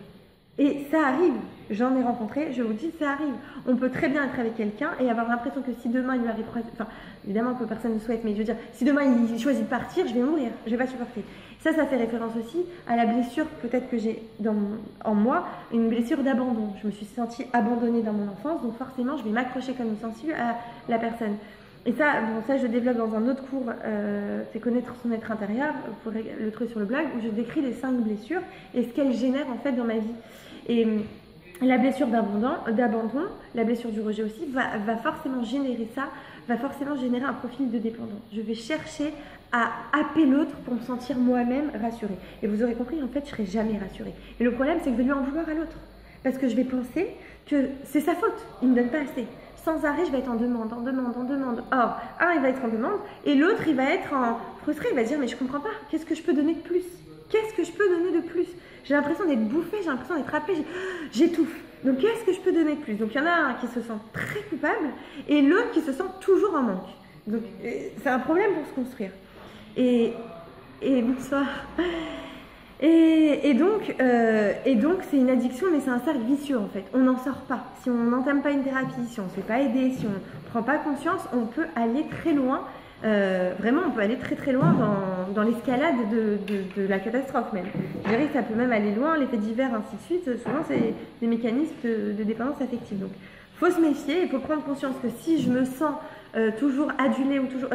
Speaker 1: Et ça arrive, j'en ai rencontré, je vous dis, ça arrive. On peut très bien être avec quelqu'un et avoir l'impression que si demain il lui arrive, enfin, évidemment que personne ne souhaite, mais je veux dire, si demain il choisit de partir, je vais mourir, je vais pas supporter. Ça fait référence aussi à la blessure peut-être que j'ai en moi, une blessure d'abandon. Je me suis sentie abandonnée dans mon enfance, donc forcément je vais m'accrocher comme une sensible à la personne. Et ça, ça je développe dans un autre cours, c'est connaître son être intérieur, vous pourrez le trouver sur le blog, où je décris les 5 blessures et ce qu'elles génèrent en fait dans ma vie. Et la blessure d'abandon, la blessure du rejet aussi, va forcément générer ça, va forcément générer un profil de dépendant. Je vais chercher à happer l'autre pour me sentir moi-même rassurée. Et vous aurez compris, en fait, je ne serai jamais rassurée. Et le problème, c'est que je vais lui en vouloir à l'autre. Parce que je vais penser que c'est sa faute, il ne me donne pas assez. Sans arrêt, je vais être en demande. Or, un, il va être en demande, et l'autre, il va être frustré, il va dire, mais je ne comprends pas, qu'est-ce que je peux donner de plus? Qu'est-ce que je peux donner de plus? J'ai l'impression d'être bouffée, j'ai l'impression d'être happée, j'étouffe. Donc, qu'est-ce que je peux donner de plus? Donc, il y en a un qui se sent très coupable, et l'autre qui se sent toujours en manque. Donc, c'est un problème pour se construire. Et bonsoir. Et donc, c'est une addiction, mais c'est un cercle vicieux en fait. On n'en sort pas. Si on n'entame pas une thérapie, si on ne se fait pas aider, si on ne prend pas conscience, on peut aller très loin Vraiment, on peut aller très très loin dans l'escalade de la catastrophe même. Je dirais que ça peut même aller loin, l'effet divers, ainsi de suite. Souvent, c'est des mécanismes de dépendance affective. Donc, il faut se méfier, il faut prendre conscience que si je me sens toujours adulée ou toujours...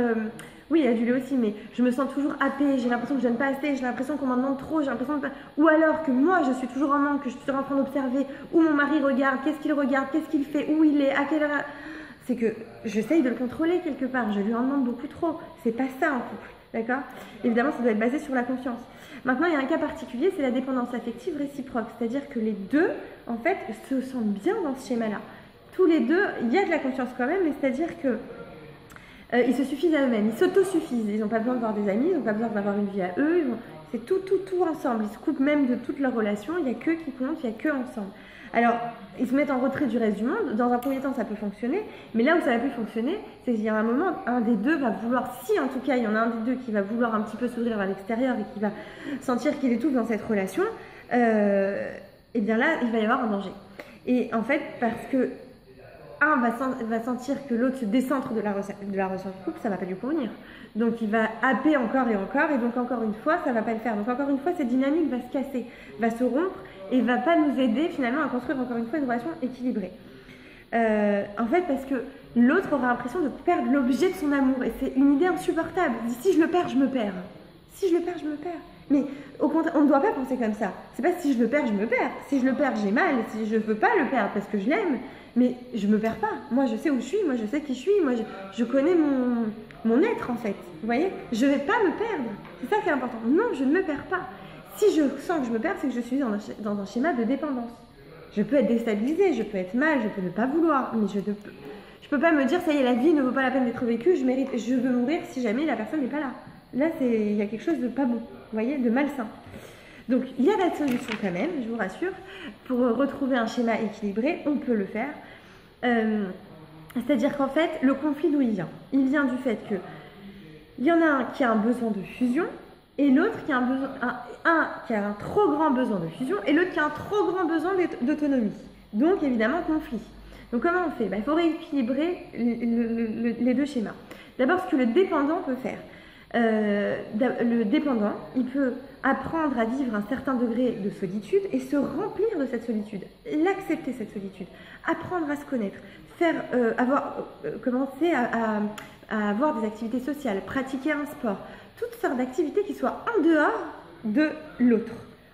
Speaker 1: oui, adulée aussi, mais je me sens toujours happée, j'ai l'impression que je donne pas assez, j'ai l'impression qu'on m'en demande trop, j'ai l'impression de... Ou alors que moi, je suis toujours en manque, que je suis toujours en train d'observer où mon mari regarde, qu'est-ce qu'il fait, où il est, à quelle heure... C'est que j'essaye de le contrôler quelque part, je lui en demande beaucoup trop. C'est pas ça en couple, d'accord? Évidemment, ça doit être basé sur la confiance. Maintenant, il y a un cas particulier, c'est la dépendance affective réciproque. C'est-à-dire que les deux, en fait, se sentent bien dans ce schéma-là. Tous les deux, il y a de la confiance quand même, mais c'est-à-dire que ils se suffisent à eux-mêmes, ils s'autosuffisent. Ils n'ont pas besoin de voir des amis, ils n'ont pas besoin d'avoir une vie à eux. C'est tout ensemble. Ils se coupent même de toutes leurs relations. Il n'y a qu'eux qui comptent, il n'y a qu'eux ensemble. Alors, ils se mettent en retrait du reste du monde. Dans un premier temps, ça peut fonctionner. Mais là où ça va plus fonctionner, c'est qu'il y a un moment, un des deux va vouloir, si en tout cas il y en a un des deux qui va vouloir un petit peu s'ouvrir vers l'extérieur et qui va sentir qu'il étouffe dans cette relation, et bien là, il va y avoir un danger. Et en fait, parce que un va sentir que l'autre se décentre de la relation de couple, ça ne va pas lui convenir. Donc il va happer encore, et donc encore une fois, ça ne va pas le faire. Donc encore une fois, cette dynamique va se casser, va se rompre, et ne va pas nous aider finalement à construire encore une fois une relation équilibrée. En fait, parce que l'autre aura l'impression de perdre l'objet de son amour, et c'est une idée insupportable. Il dit, si je le perds, je me perds. Si je le perds, je me perds. Mais au contraire, on ne doit pas penser comme ça. C'est pas si je le perds, je me perds. Si je le perds, j'ai mal. Si je ne veux pas le perdre parce que je l'aime, mais je me perds pas. Moi, je sais où je suis. Moi, je sais qui je suis. Moi, je connais mon être en fait. Vous voyez, je ne vais pas me perdre. C'est ça qui est important. Non, je ne me perds pas. Si je sens que je me perds, c'est que je suis dans un schéma de dépendance. Je peux être déstabilisée, je peux être mal, je peux ne pas vouloir, mais je peux pas me dire ça y est, la vie ne vaut pas la peine d'être vécue. Je veux mourir si jamais la personne n'est pas là. Là, il y a quelque chose de pas bon, vous voyez, de malsain. Donc, il y a la solution quand même, je vous rassure. Pour retrouver un schéma équilibré, on peut le faire. C'est-à-dire qu'en fait, le conflit d'où il vient? Il vient du fait que il y en a un qui a un besoin de fusion et l'autre qui a un qui a un trop grand besoin de fusion et l'autre qui a un trop grand besoin d'autonomie. Donc, évidemment, conflit. Donc, comment on fait? Il faut rééquilibrer les deux schémas. D'abord, ce que le dépendant peut faire. Le dépendant, il peut apprendre à vivre un certain degré de solitude et se remplir de cette solitude, l'accepter cette solitude, apprendre à se connaître, commencer à avoir des activités sociales, pratiquer un sport, toutes sortes d'activités qui soient en dehors de l'autre,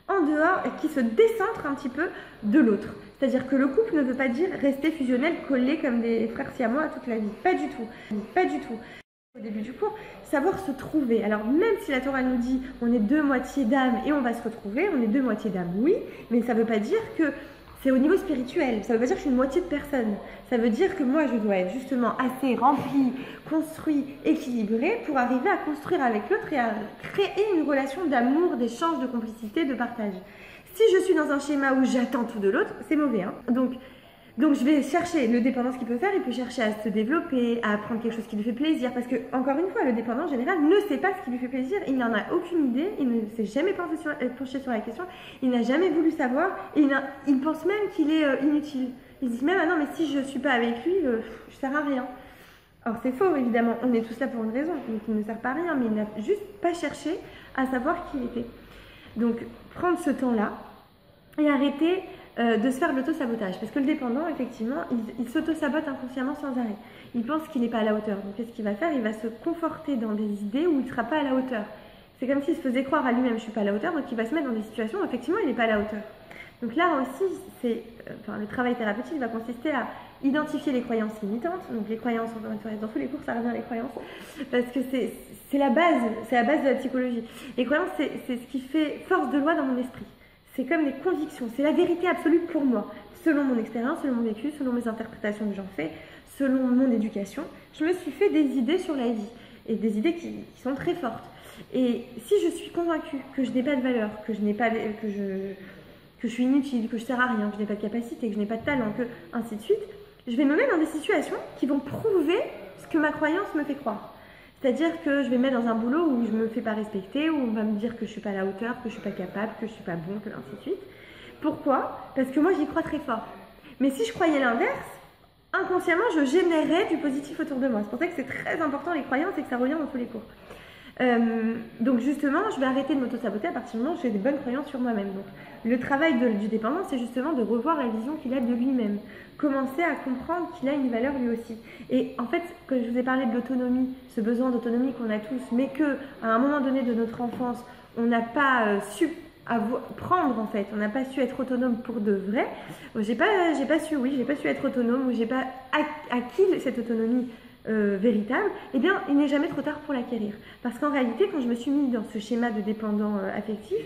Speaker 1: en dehors et qui se décentrent un petit peu de l'autre. C'est-à-dire que le couple ne veut pas dire rester fusionnel, collés comme des frères siamois toute la vie, pas du tout, pas du tout. Au début du cours, savoir se trouver. Alors même si la Torah nous dit on est deux moitiés d'âme et on va se retrouver, on est deux moitiés d'âme, oui, mais ça ne veut pas dire que c'est au niveau spirituel, ça ne veut pas dire que je suis une moitié de personne. Ça veut dire que moi je dois être justement assez rempli, construit, équilibré pour arriver à construire avec l'autre et à créer une relation d'amour, d'échange, de complicité, de partage. Si je suis dans un schéma où j'attends tout de l'autre, c'est mauvais, hein. Donc je vais chercher le dépendant, ce qu'il peut faire, il peut chercher à se développer, à apprendre quelque chose qui lui fait plaisir. Parce que, encore une fois, le dépendant en général ne sait pas ce qui lui fait plaisir, il n'en a aucune idée, il ne s'est jamais penché sur la question, il n'a jamais voulu savoir, et il pense même qu'il est inutile. Il se dit même, ah non, mais si je ne suis pas avec lui, je ne sers à rien. Or c'est faux, évidemment, on est tous là pour une raison, donc il ne sert pas à rien, mais il n'a juste pas cherché à savoir qui il était. Donc, prendre ce temps-là et arrêter de se faire de l'auto-sabotage. Parce que le dépendant, effectivement, il s'auto-sabote inconsciemment sans arrêt. Il pense qu'il n'est pas à la hauteur. Donc, qu'est-ce qu'il va faire? Il va se conforter dans des idées où il ne sera pas à la hauteur. C'est comme s'il se faisait croire à lui-même, je ne suis pas à la hauteur, donc il va se mettre dans des situations où, effectivement, il n'est pas à la hauteur. Donc là aussi, le travail thérapeutique va consister à identifier les croyances limitantes. Donc les croyances, dans tous les cours, ça revient les croyances. Parce que c'est la base de la psychologie. Les croyances, c'est ce qui fait force de loi dans mon esprit. C'est comme des convictions, c'est la vérité absolue pour moi. Selon mon expérience, selon mon vécu, selon mes interprétations que j'en fais, selon mon éducation, je me suis fait des idées sur la vie. Et des idées qui sont très fortes. Et si je suis convaincue que je n'ai pas de valeur, que je suis inutile, que je ne sers à rien, que je n'ai pas de capacité, que je n'ai pas de talent, ainsi de suite, je vais me mettre dans des situations qui vont prouver ce que ma croyance me fait croire. C'est-à-dire que je vais me mettre dans un boulot où je ne me fais pas respecter, où on va me dire que je ne suis pas à la hauteur, que je ne suis pas capable, que je ne suis pas bon, que ainsi de suite. Pourquoi? Parce que moi, j'y crois très fort. Mais si je croyais l'inverse, inconsciemment, je générais du positif autour de moi. C'est pour ça que c'est très important les croyances et que ça revient dans tous les cours. Donc justement, je vais arrêter de m'auto-saboter à partir du moment où j'ai des bonnes croyances sur moi-même. Donc le travail du dépendant, c'est justement de revoir la vision qu'il a de lui-même. Commencer à comprendre qu'il a une valeur lui aussi. Et en fait, quand je vous ai parlé de l'autonomie, ce besoin d'autonomie qu'on a tous, mais qu'à un moment donné de notre enfance, on n'a pas su prendre en fait, on n'a pas su être autonome pour de vrai. J'ai pas su être autonome, ou j'ai pas acquis cette autonomie véritable. Eh bien, il n'est jamais trop tard pour l'acquérir. Parce qu'en réalité, quand je me suis mise dans ce schéma de dépendant affectif,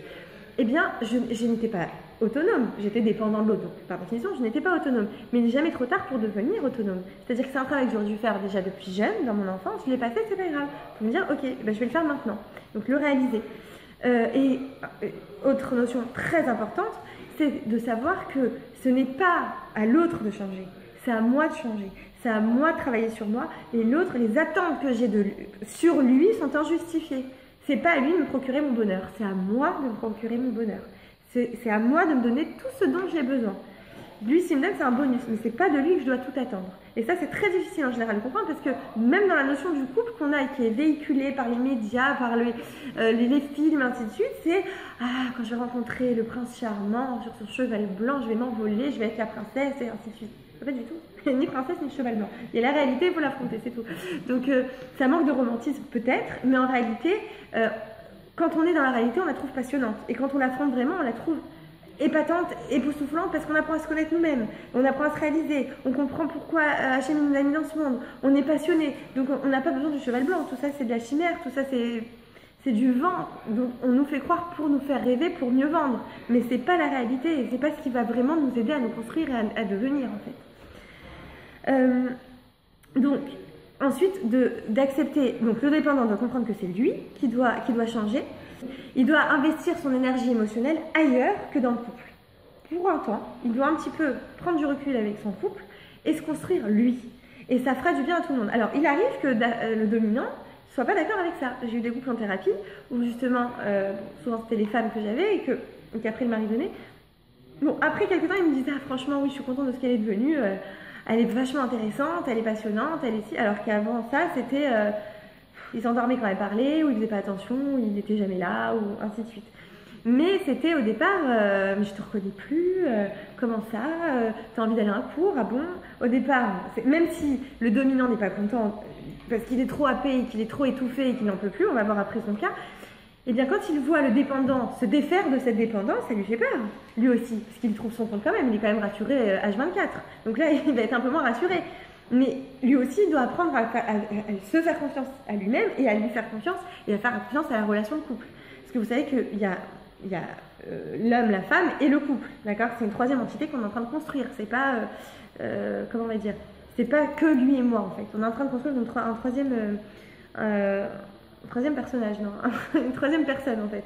Speaker 1: eh bien, je n'étais pas autonome, j'étais dépendant de l'autre. Donc, par définition, je n'étais pas autonome. Mais il n'est jamais trop tard pour devenir autonome. C'est-à-dire que c'est un travail que j'aurais dû faire déjà depuis jeune, dans mon enfance. Je ne l'ai pas fait, c'est pas grave. Pour me dire, ok, ben, je vais le faire maintenant. Donc, le réaliser. Autre notion très importante, c'est de savoir que ce n'est pas à l'autre de changer, c'est à moi de changer. C'est à moi de travailler sur moi. Et l'autre, les attentes que j'ai sur lui sont injustifiées. C'est pas à lui de me procurer mon bonheur, c'est à moi de me procurer mon bonheur. C'est à moi de me donner tout ce dont j'ai besoin. Lui, s'il me donne, c'est un bonus, mais c'est pas de lui que je dois tout attendre. Et ça, c'est très difficile en général de comprendre parce que même dans la notion du couple qu'on a et qui est véhiculée par les médias, par les films, ainsi de suite, c'est quand je vais rencontrer le prince charmant sur son cheval blanc, je vais m'envoler, je vais être la princesse et ainsi de suite. Pas du tout, ni princesse ni cheval blanc. Et la réalité, il faut l'affronter, c'est tout. Donc ça manque de romantisme peut-être, mais en réalité, quand on est dans la réalité, on la trouve passionnante. Et quand on l'affronte vraiment, on la trouve épatante, époustouflante, parce qu'on apprend à se connaître nous-mêmes, on apprend à se réaliser, on comprend pourquoi Hachem nous a mis dans ce monde, on est passionné, donc on n'a pas besoin du cheval blanc, tout ça c'est de la chimère, tout ça c'est du vent, donc on nous fait croire pour nous faire rêver, pour mieux vendre, mais c'est pas la réalité, c'est pas ce qui va vraiment nous aider à nous construire et à devenir en fait. Donc ensuite d'accepter, donc le dépendant doit comprendre que c'est lui qui doit changer. Il doit investir son énergie émotionnelle ailleurs que dans le couple. Pour autant, il doit un petit peu prendre du recul avec son couple et se construire lui. Et ça fera du bien à tout le monde. Alors, il arrive que le dominant ne soit pas d'accord avec ça. J'ai eu des couples en thérapie où justement, souvent c'était les femmes que j'avais et qu'après le mari donnait. Bon, après quelques temps, il me disait franchement, oui, je suis contente de ce qu'elle est devenue. Elle est vachement intéressante, elle est passionnante, elle est si. Alors qu'avant ça, c'était... il s'endormait quand elle parlait, ou il faisait pas attention, il n'était jamais là, ou ainsi de suite. Mais c'était au départ, mais je te reconnais plus, comment ça, t'as envie d'aller à un cours, ah bon? Au départ, même si le dominant n'est pas content, parce qu'il est trop happé, qu'il est trop étouffé et qu'il n'en peut plus, on va voir après son cas, et bien quand il voit le dépendant se défaire de cette dépendance, ça lui fait peur, lui aussi, parce qu'il trouve son compte quand même, il est quand même rassuré H24, donc là il va être un peu moins rassuré. Mais lui aussi, il doit apprendre à se faire confiance à lui-même et à lui faire confiance et à faire confiance à la relation de couple. Parce que vous savez qu'il y a l'homme, la femme et le couple, d'accord? C'est une troisième entité qu'on est en train de construire. C'est pas, comment on va dire, c'est pas que lui et moi en fait. On est en train de construire un troisième personnage, non, une troisième personne en fait.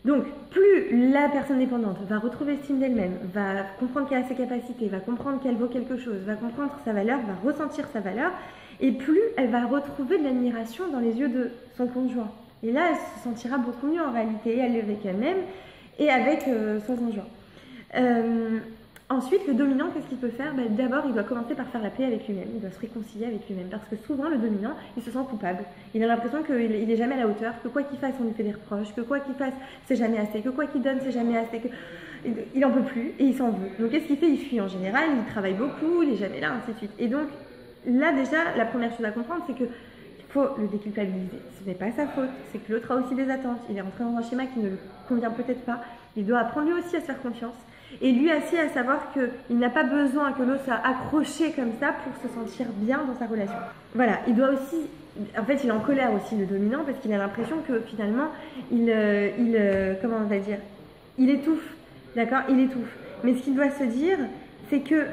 Speaker 1: Donc, plus la personne dépendante va retrouver l'estime d'elle-même, va comprendre qu'elle a ses capacités, va comprendre qu'elle vaut quelque chose, va comprendre sa valeur, va ressentir sa valeur, et plus elle va retrouver de l'admiration dans les yeux de son conjoint. Et là, elle se sentira beaucoup mieux en réalité, elle avec elle-même et avec son conjoint. Ensuite, le dominant, qu'est-ce qu'il peut faire? D'abord, il doit commencer par faire la paix avec lui-même, il doit se réconcilier avec lui-même, parce que souvent, le dominant, il se sent coupable. Il a l'impression qu'il n'est jamais à la hauteur, que quoi qu'il fasse, on lui fait des reproches, que quoi qu'il fasse, c'est jamais assez, que quoi qu'il donne, c'est jamais assez, il n'en peut plus et il s'en veut. Donc, qu'est-ce qu'il fait? Il fuit en général, il travaille beaucoup, il n'est jamais là, ainsi de suite. Et donc, là, déjà, la première chose à comprendre, c'est que il faut le déculpabiliser. Ce n'est pas sa faute, c'est que l'autre a aussi des attentes. Il est rentré dans un schéma qui ne le convient peut-être pas. Il doit apprendre lui aussi à se faire confiance. Et lui aussi à savoir qu'il n'a pas besoin que l'autre soit accroché comme ça pour se sentir bien dans sa relation. Voilà, il doit aussi... En fait, il est en colère aussi, le dominant, parce qu'il a l'impression que finalement, comment on va dire, il étouffe, d'accord? Il étouffe. Mais ce qu'il doit se dire, c'est qu'il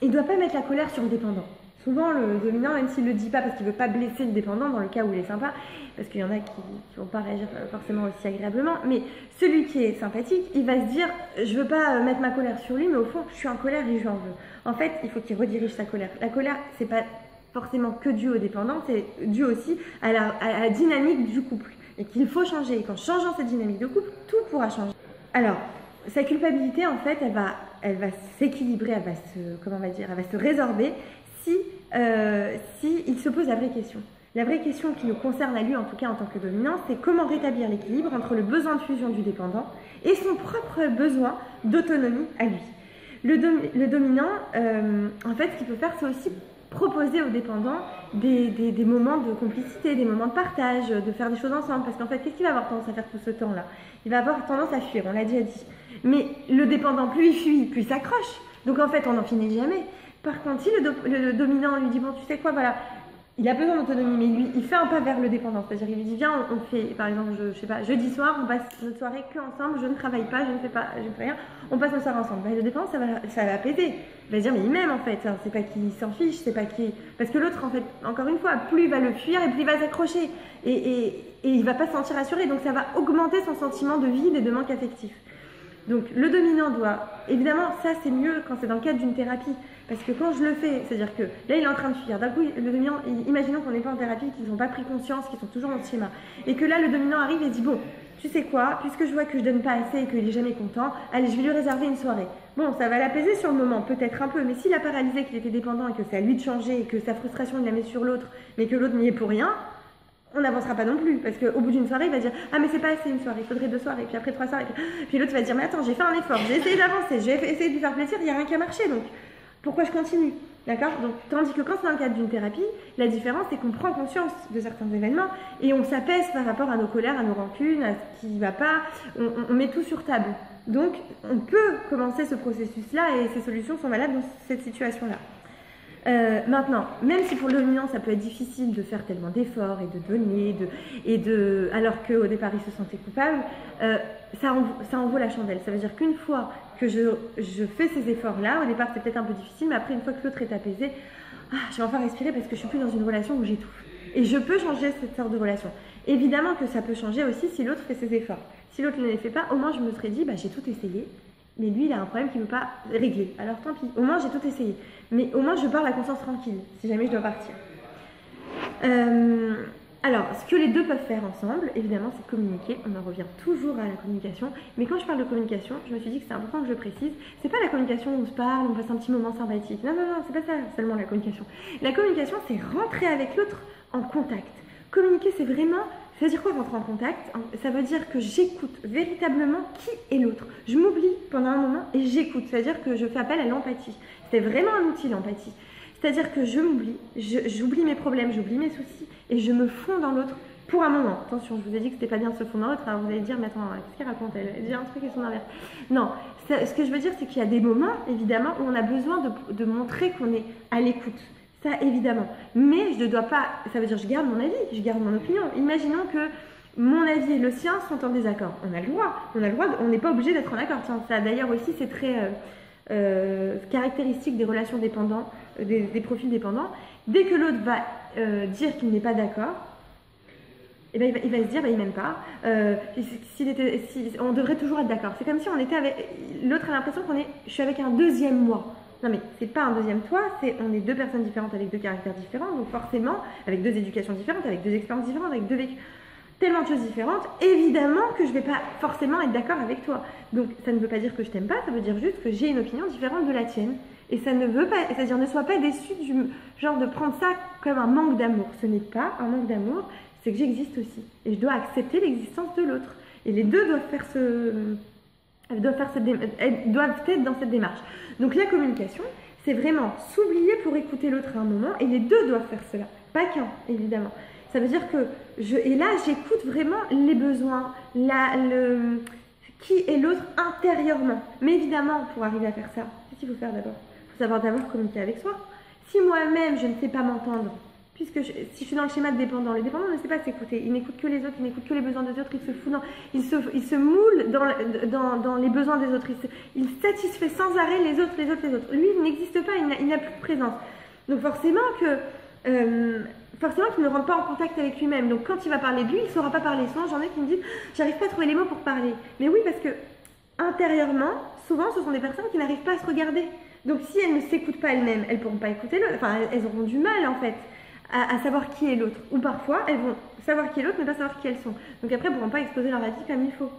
Speaker 1: ne doit pas mettre la colère sur le dépendant. Souvent, le dominant, même s'il ne le dit pas parce qu'il ne veut pas blesser le dépendant, dans le cas où il est sympa, parce qu'il y en a qui ne vont pas réagir forcément aussi agréablement, mais celui qui est sympathique, il va se dire « je ne veux pas mettre ma colère sur lui, mais au fond, je suis en colère et je lui en veux ». En fait, il faut qu'il redirige sa colère. La colère, ce n'est pas forcément que dû au dépendant, c'est dû aussi à la dynamique du couple. Et qu'il faut changer. Et qu'en changeant cette dynamique de couple, tout pourra changer. Alors, sa culpabilité, en fait, elle va s'équilibrer, comment on va dire, elle va se résorber si il se pose la vraie question. La vraie question qui le concerne à lui, en tout cas en tant que dominant, c'est comment rétablir l'équilibre entre le besoin de fusion du dépendant et son propre besoin d'autonomie à lui. Le dominant, en fait, ce qu'il peut faire, c'est aussi proposer aux dépendants des moments de complicité, des moments de partage, de faire des choses ensemble. Parce qu'en fait, qu'est-ce qu'il va avoir tendance à faire tout ce temps-là? Il va avoir tendance à fuir, on l'a déjà dit. Mais le dépendant, plus il fuit, plus il s'accroche. Donc en fait, on n'en finit jamais. Par contre, si le dominant lui dit, bon, tu sais quoi, voilà, il a besoin d'autonomie, mais lui, il fait un pas vers le dépendant. C'est-à-dire, il lui dit, viens, on fait, par exemple, je sais pas, jeudi soir, on passe notre soirée que ensemble, je ne travaille pas, je ne fais rien, on passe notre soirée ensemble. Ben, le dépendant, ça va apaiser. Il va se dire, mais il m'aime en fait, c'est pas qu'il s'en fiche, c'est pas qu'il. Parce que l'autre, en fait, encore une fois, plus il va le fuir et plus il va s'accrocher. Et il va pas se sentir assuré, donc ça va augmenter son sentiment de vide et de manque affectif. Donc le dominant doit, évidemment, ça c'est mieux quand c'est dans le cadre d'une thérapie, parce que quand je le fais, c'est-à-dire que là il est en train de fuir, d'un coup le dominant, imaginons qu'on n'est pas en thérapie, qu'ils n'ont pas pris conscience, qu'ils sont toujours dans ce schéma, et que là le dominant arrive et dit, bon, tu sais quoi, puisque je vois que je donne pas assez et qu'il n'est jamais content, allez, je vais lui réserver une soirée. Bon, ça va l'apaiser sur le moment, peut-être un peu, mais s'il a paralysé qu'il était dépendant et que c'est à lui de changer et que sa frustration il la met sur l'autre, mais que l'autre n'y est pour rien, on n'avancera pas non plus, parce qu'au bout d'une soirée, il va dire, ah mais c'est pas assez une soirée, il faudrait 2 soirées, puis après 3 soirées, puis l'autre va dire, mais attends, j'ai fait un effort, j'ai essayé d'avancer, j'ai essayé de lui faire plaisir, il n'y a rien qui a marché, donc pourquoi je continue? D'accord? Donc, tandis que quand c'est dans le cadre d'une thérapie, la différence c'est qu'on prend conscience de certains événements et on s'apaise par rapport à nos colères, à nos rancunes, à ce qui ne va pas, on met tout sur table. Donc on peut commencer ce processus-là et ces solutions sont valables dans cette situation-là. Maintenant, même si pour le dominant ça peut être difficile de faire tellement d'efforts et de donner, alors qu'au départ il se sentait coupable, ça en vaut la chandelle. Ça veut dire qu'une fois que je fais ces efforts-là, au départ c'est peut-être un peu difficile, mais après une fois que l'autre est apaisé, je vais enfin respirer parce que je suis plus dans une relation où j'étouffe. Et je peux changer cette sorte de relation. Évidemment que ça peut changer aussi si l'autre fait ses efforts. Si l'autre ne les fait pas, au moins je me serais dit, j'ai tout essayé. Mais lui, il a un problème qu'il ne veut pas régler. Alors tant pis, au moins j'ai tout essayé. Mais au moins je pars la conscience tranquille, si jamais je dois partir. Alors, ce que les deux peuvent faire ensemble, évidemment, c'est communiquer. On en revient toujours à la communication. Mais quand je parle de communication, je me suis dit que c'est important que je précise. C'est pas la communication où on se parle, on passe un petit moment sympathique. Non, c'est pas ça seulement la communication. La communication, c'est rentrer avec l'autre en contact. Communiquer, c'est vraiment... Ça veut dire quoi rentrer en contact? Ça veut dire que j'écoute véritablement qui est l'autre. Je m'oublie pendant un moment et j'écoute. C'est-à-dire que je fais appel à l'empathie. C'est vraiment un outil, l'empathie. C'est-à-dire que je m'oublie, j'oublie mes problèmes, j'oublie mes soucis et je me fonds dans l'autre pour un moment. Attention, je vous ai dit que c'était pas bien de se fondre dans l'autre, alors vous allez dire, mais attends, qu'est-ce qu'elle raconte? Elle dit un truc et son inverse. Non, ce que je veux dire, c'est qu'il y a des moments, évidemment, où on a besoin de montrer qu'on est à l'écoute. Ça, évidemment. Mais je ne dois pas, ça veut dire je garde mon avis, je garde mon opinion. Imaginons que mon avis et le sien sont en désaccord. On a le droit, on n'est pas obligé d'être en accord. Tiens, ça d'ailleurs aussi, c'est très caractéristique des relations dépendantes, des profils dépendants. Dès que l'autre va dire qu'il n'est pas d'accord, eh ben, il va se dire il m'aime pas. On devrait toujours être d'accord. C'est comme si on était avec l'autre a l'impression je suis avec un deuxième moi. Non mais c'est pas un deuxième toi, on est deux personnes différentes avec deux caractères différents, donc forcément avec deux éducations différentes, avec deux expériences différentes, avec deux vécus, tellement de choses différentes. Évidemment que je vais pas forcément être d'accord avec toi. Donc ça ne veut pas dire que je t'aime pas, ça veut dire juste que j'ai une opinion différente de la tienne. Et ça ne veut pas, c'est-à-dire ne sois pas déçu du genre de prendre ça comme un manque d'amour. Ce n'est pas un manque d'amour, c'est que j'existe aussi. Et je dois accepter l'existence de l'autre. Et les deux doivent doivent être dans cette démarche. Donc la communication, c'est vraiment s'oublier pour écouter l'autre à un moment, et les deux doivent faire cela, pas qu'un, évidemment. Ça veut dire que là, j'écoute vraiment les besoins, qui est l'autre intérieurement. Mais évidemment, pour arriver à faire ça, qu'est-ce qu'il faut faire d'abord? Il faut savoir d'abord communiquer avec soi. Si moi-même, je ne sais pas m'entendre, puisque si je suis dans le schéma de dépendant, le dépendant ne sait pas s'écouter, il n'écoute que les autres, il n'écoute que les besoins des autres, il se moule dans les besoins des autres, il satisfait sans arrêt les autres. Lui, il n'existe pas, il n'a plus de présence. Donc forcément qu'il ne rentre pas en contact avec lui-même. Donc quand il va parler de lui, il ne saura pas parler. Souvent, j'en ai qui me disent, j'arrive pas à trouver les mots pour parler. Mais oui, parce que intérieurement, souvent, ce sont des personnes qui n'arrivent pas à se regarder. Donc si elles ne s'écoutent pas elles-mêmes, elles ne pourront pas écouter l'autre. Enfin, elles auront du mal en fait à savoir qui est l'autre. Ou parfois, elles vont savoir qui est l'autre, mais pas savoir qui elles sont. Donc après, elles ne pourront pas exposer leur avis comme il faut.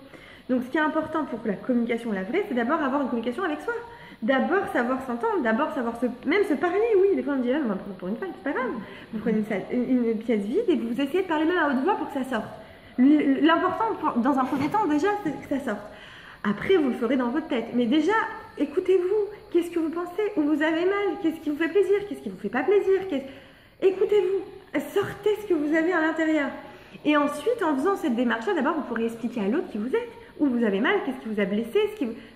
Speaker 1: Donc ce qui est important pour la communication, la vraie, c'est d'abord avoir une communication avec soi. D'abord savoir s'entendre, d'abord savoir même se parler, oui. Des fois on me dit, ah, pour une femme, c'est pas grave. Vous prenez une pièce vide et vous essayez de parler même à haute voix pour que ça sorte. L'important, dans un premier temps, déjà, c'est que ça sorte. Après, vous le ferez dans votre tête. Mais déjà, écoutez-vous. Qu'est-ce que vous pensez? Où vous avez mal? Qu'est-ce qui vous fait plaisir? Qu'est-ce qui vous fait pas plaisir? Écoutez-vous. Sortez ce que vous avez à l'intérieur. Et ensuite, en faisant cette démarche-là, d'abord, vous pourrez expliquer à l'autre qui vous êtes. Où vous avez mal, qu'est-ce qui vous a blessé,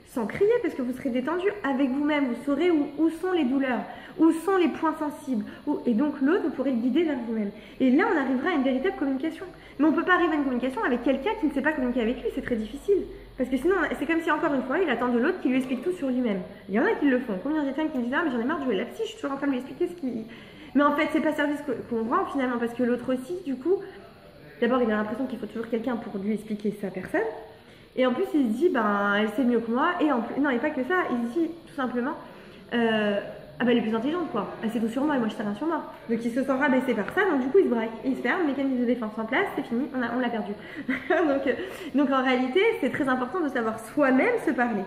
Speaker 1: sans crier, parce que vous serez détendu avec vous-même. Vous saurez où sont les douleurs, où sont les points sensibles. Et donc l'autre, vous pourrez le guider vers vous-même. Et là, on arrivera à une véritable communication. Mais on ne peut pas arriver à une communication avec quelqu'un qui ne sait pas communiquer avec lui. C'est très difficile. Parce que sinon, c'est comme si, encore une fois, il attend de l'autre qui lui explique tout sur lui-même. Il y en a qui le font. Combien de gens qui me disent, ah, mais j'en ai marre de jouer là-dessus, je suis toujours en train de lui expliquer ce qui... Mais en fait, c'est pas service qu'on rend finalement, parce que l'autre aussi, du coup, d'abord, il a l'impression qu'il faut toujours quelqu'un pour lui expliquer sa personne. Et en plus, il se dit, ben, elle sait mieux que moi. Et en plus, non, et pas que ça, il se dit tout simplement, ah ben, elle est plus intelligente, quoi. Elle sait tout sur moi et moi, je sais rien sur moi. Donc, il se sent rabaissé par ça. Donc, du coup, il se braque. Il se ferme, mécanisme de défense en place, c'est fini, on l'a perdu. donc, en réalité, c'est très important de savoir soi-même se parler,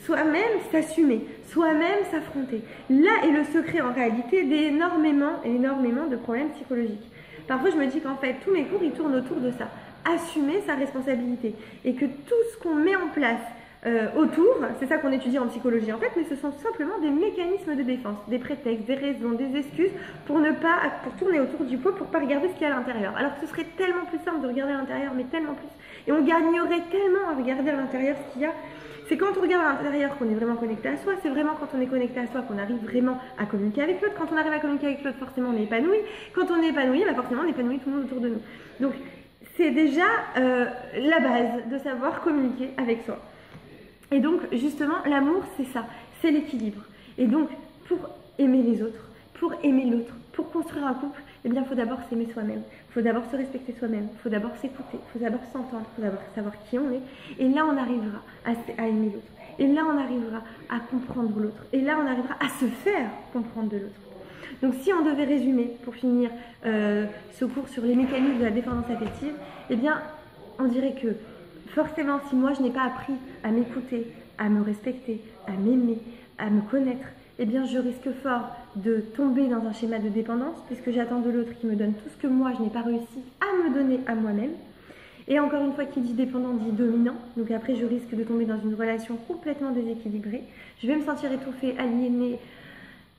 Speaker 1: soi-même s'assumer, soi-même s'affronter. Là est le secret, en réalité, d'énormément de problèmes psychologiques. Parfois, je me dis qu'en fait, tous mes cours, ils tournent autour de ça. Assumer sa responsabilité et que tout ce qu'on met en place autour, c'est ça qu'on étudie en psychologie en fait, mais ce sont simplement des mécanismes de défense, des prétextes, des raisons, des excuses pour tourner autour du pot, pour pas regarder ce qu'il y a à l'intérieur. Alors que ce serait tellement plus simple de regarder à l'intérieur, mais tellement plus, et on gagnerait tellement à regarder à l'intérieur ce qu'il y a. C'est quand on regarde à l'intérieur qu'on est vraiment connecté à soi, c'est vraiment quand on est connecté à soi qu'on arrive vraiment à communiquer avec l'autre. Quand on arrive à communiquer avec l'autre, forcément on est épanoui. Quand on est épanoui, bah forcément on épanouit tout le monde autour de nous. Donc c'est déjà la base de savoir communiquer avec soi. Et donc justement l'amour c'est ça, c'est l'équilibre. Et donc pour aimer les autres, pour aimer l'autre, pour construire un couple, eh bien il faut d'abord s'aimer soi-même, il faut d'abord se respecter soi-même, il faut d'abord s'écouter, il faut d'abord s'entendre, il faut d'abord savoir qui on est. Et là on arrivera à aimer l'autre. Et là on arrivera à comprendre l'autre. Et là on arrivera à se faire comprendre de l'autre. Donc si on devait résumer, pour finir ce cours sur les mécanismes de la dépendance affective, eh bien on dirait que forcément si moi je n'ai pas appris à m'écouter, à me respecter, à m'aimer, à me connaître, eh bien je risque fort de tomber dans un schéma de dépendance puisque j'attends de l'autre qui me donne tout ce que moi je n'ai pas réussi à me donner à moi-même. Et encore une fois, qui dit dépendant dit dominant. Donc après, je risque de tomber dans une relation complètement déséquilibrée. Je vais me sentir étouffée, aliénée.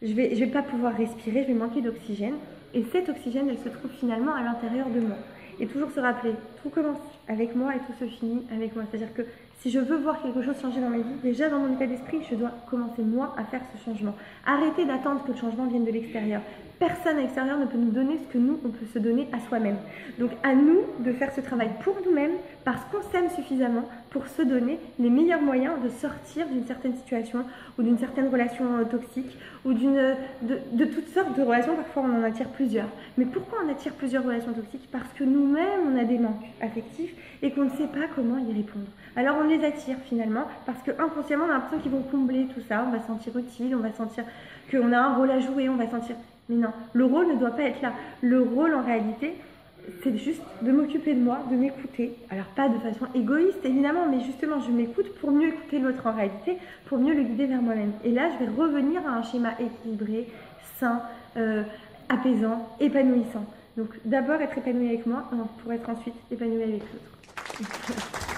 Speaker 1: Je vais pas pouvoir respirer, je vais manquer d'oxygène. Et cet oxygène, elle se trouve finalement à l'intérieur de moi. Et toujours se rappeler, tout commence avec moi et tout se finit avec moi. C'est-à-dire que si je veux voir quelque chose changer dans ma vie, déjà dans mon état d'esprit, je dois commencer moi à faire ce changement. Arrêter d'attendre que le changement vienne de l'extérieur. Personne à l'extérieur ne peut nous donner ce que nous, on peut se donner à soi-même. Donc à nous de faire ce travail pour nous-mêmes, parce qu'on s'aime suffisamment pour se donner les meilleurs moyens de sortir d'une certaine situation ou d'une certaine relation toxique ou de toutes sortes de relations. Parfois on en attire plusieurs. Mais pourquoi on attire plusieurs relations toxiques? Parce que nous-mêmes on a des manques affectifs et qu'on ne sait pas comment y répondre. Alors on les attire finalement parce que inconsciemment on a l'impression qu'ils vont combler tout ça, on va se sentir utile, on va sentir qu'on a un rôle à jouer, on va sentir... Mais non, le rôle ne doit pas être là. Le rôle en réalité, c'est juste de m'occuper de moi, de m'écouter. Alors pas de façon égoïste évidemment, mais justement je m'écoute pour mieux écouter l'autre en réalité, pour mieux le guider vers moi-même. Et là je vais revenir à un schéma équilibré, sain, apaisant, épanouissant. Donc d'abord être épanoui avec moi pour être ensuite épanoui avec l'autre.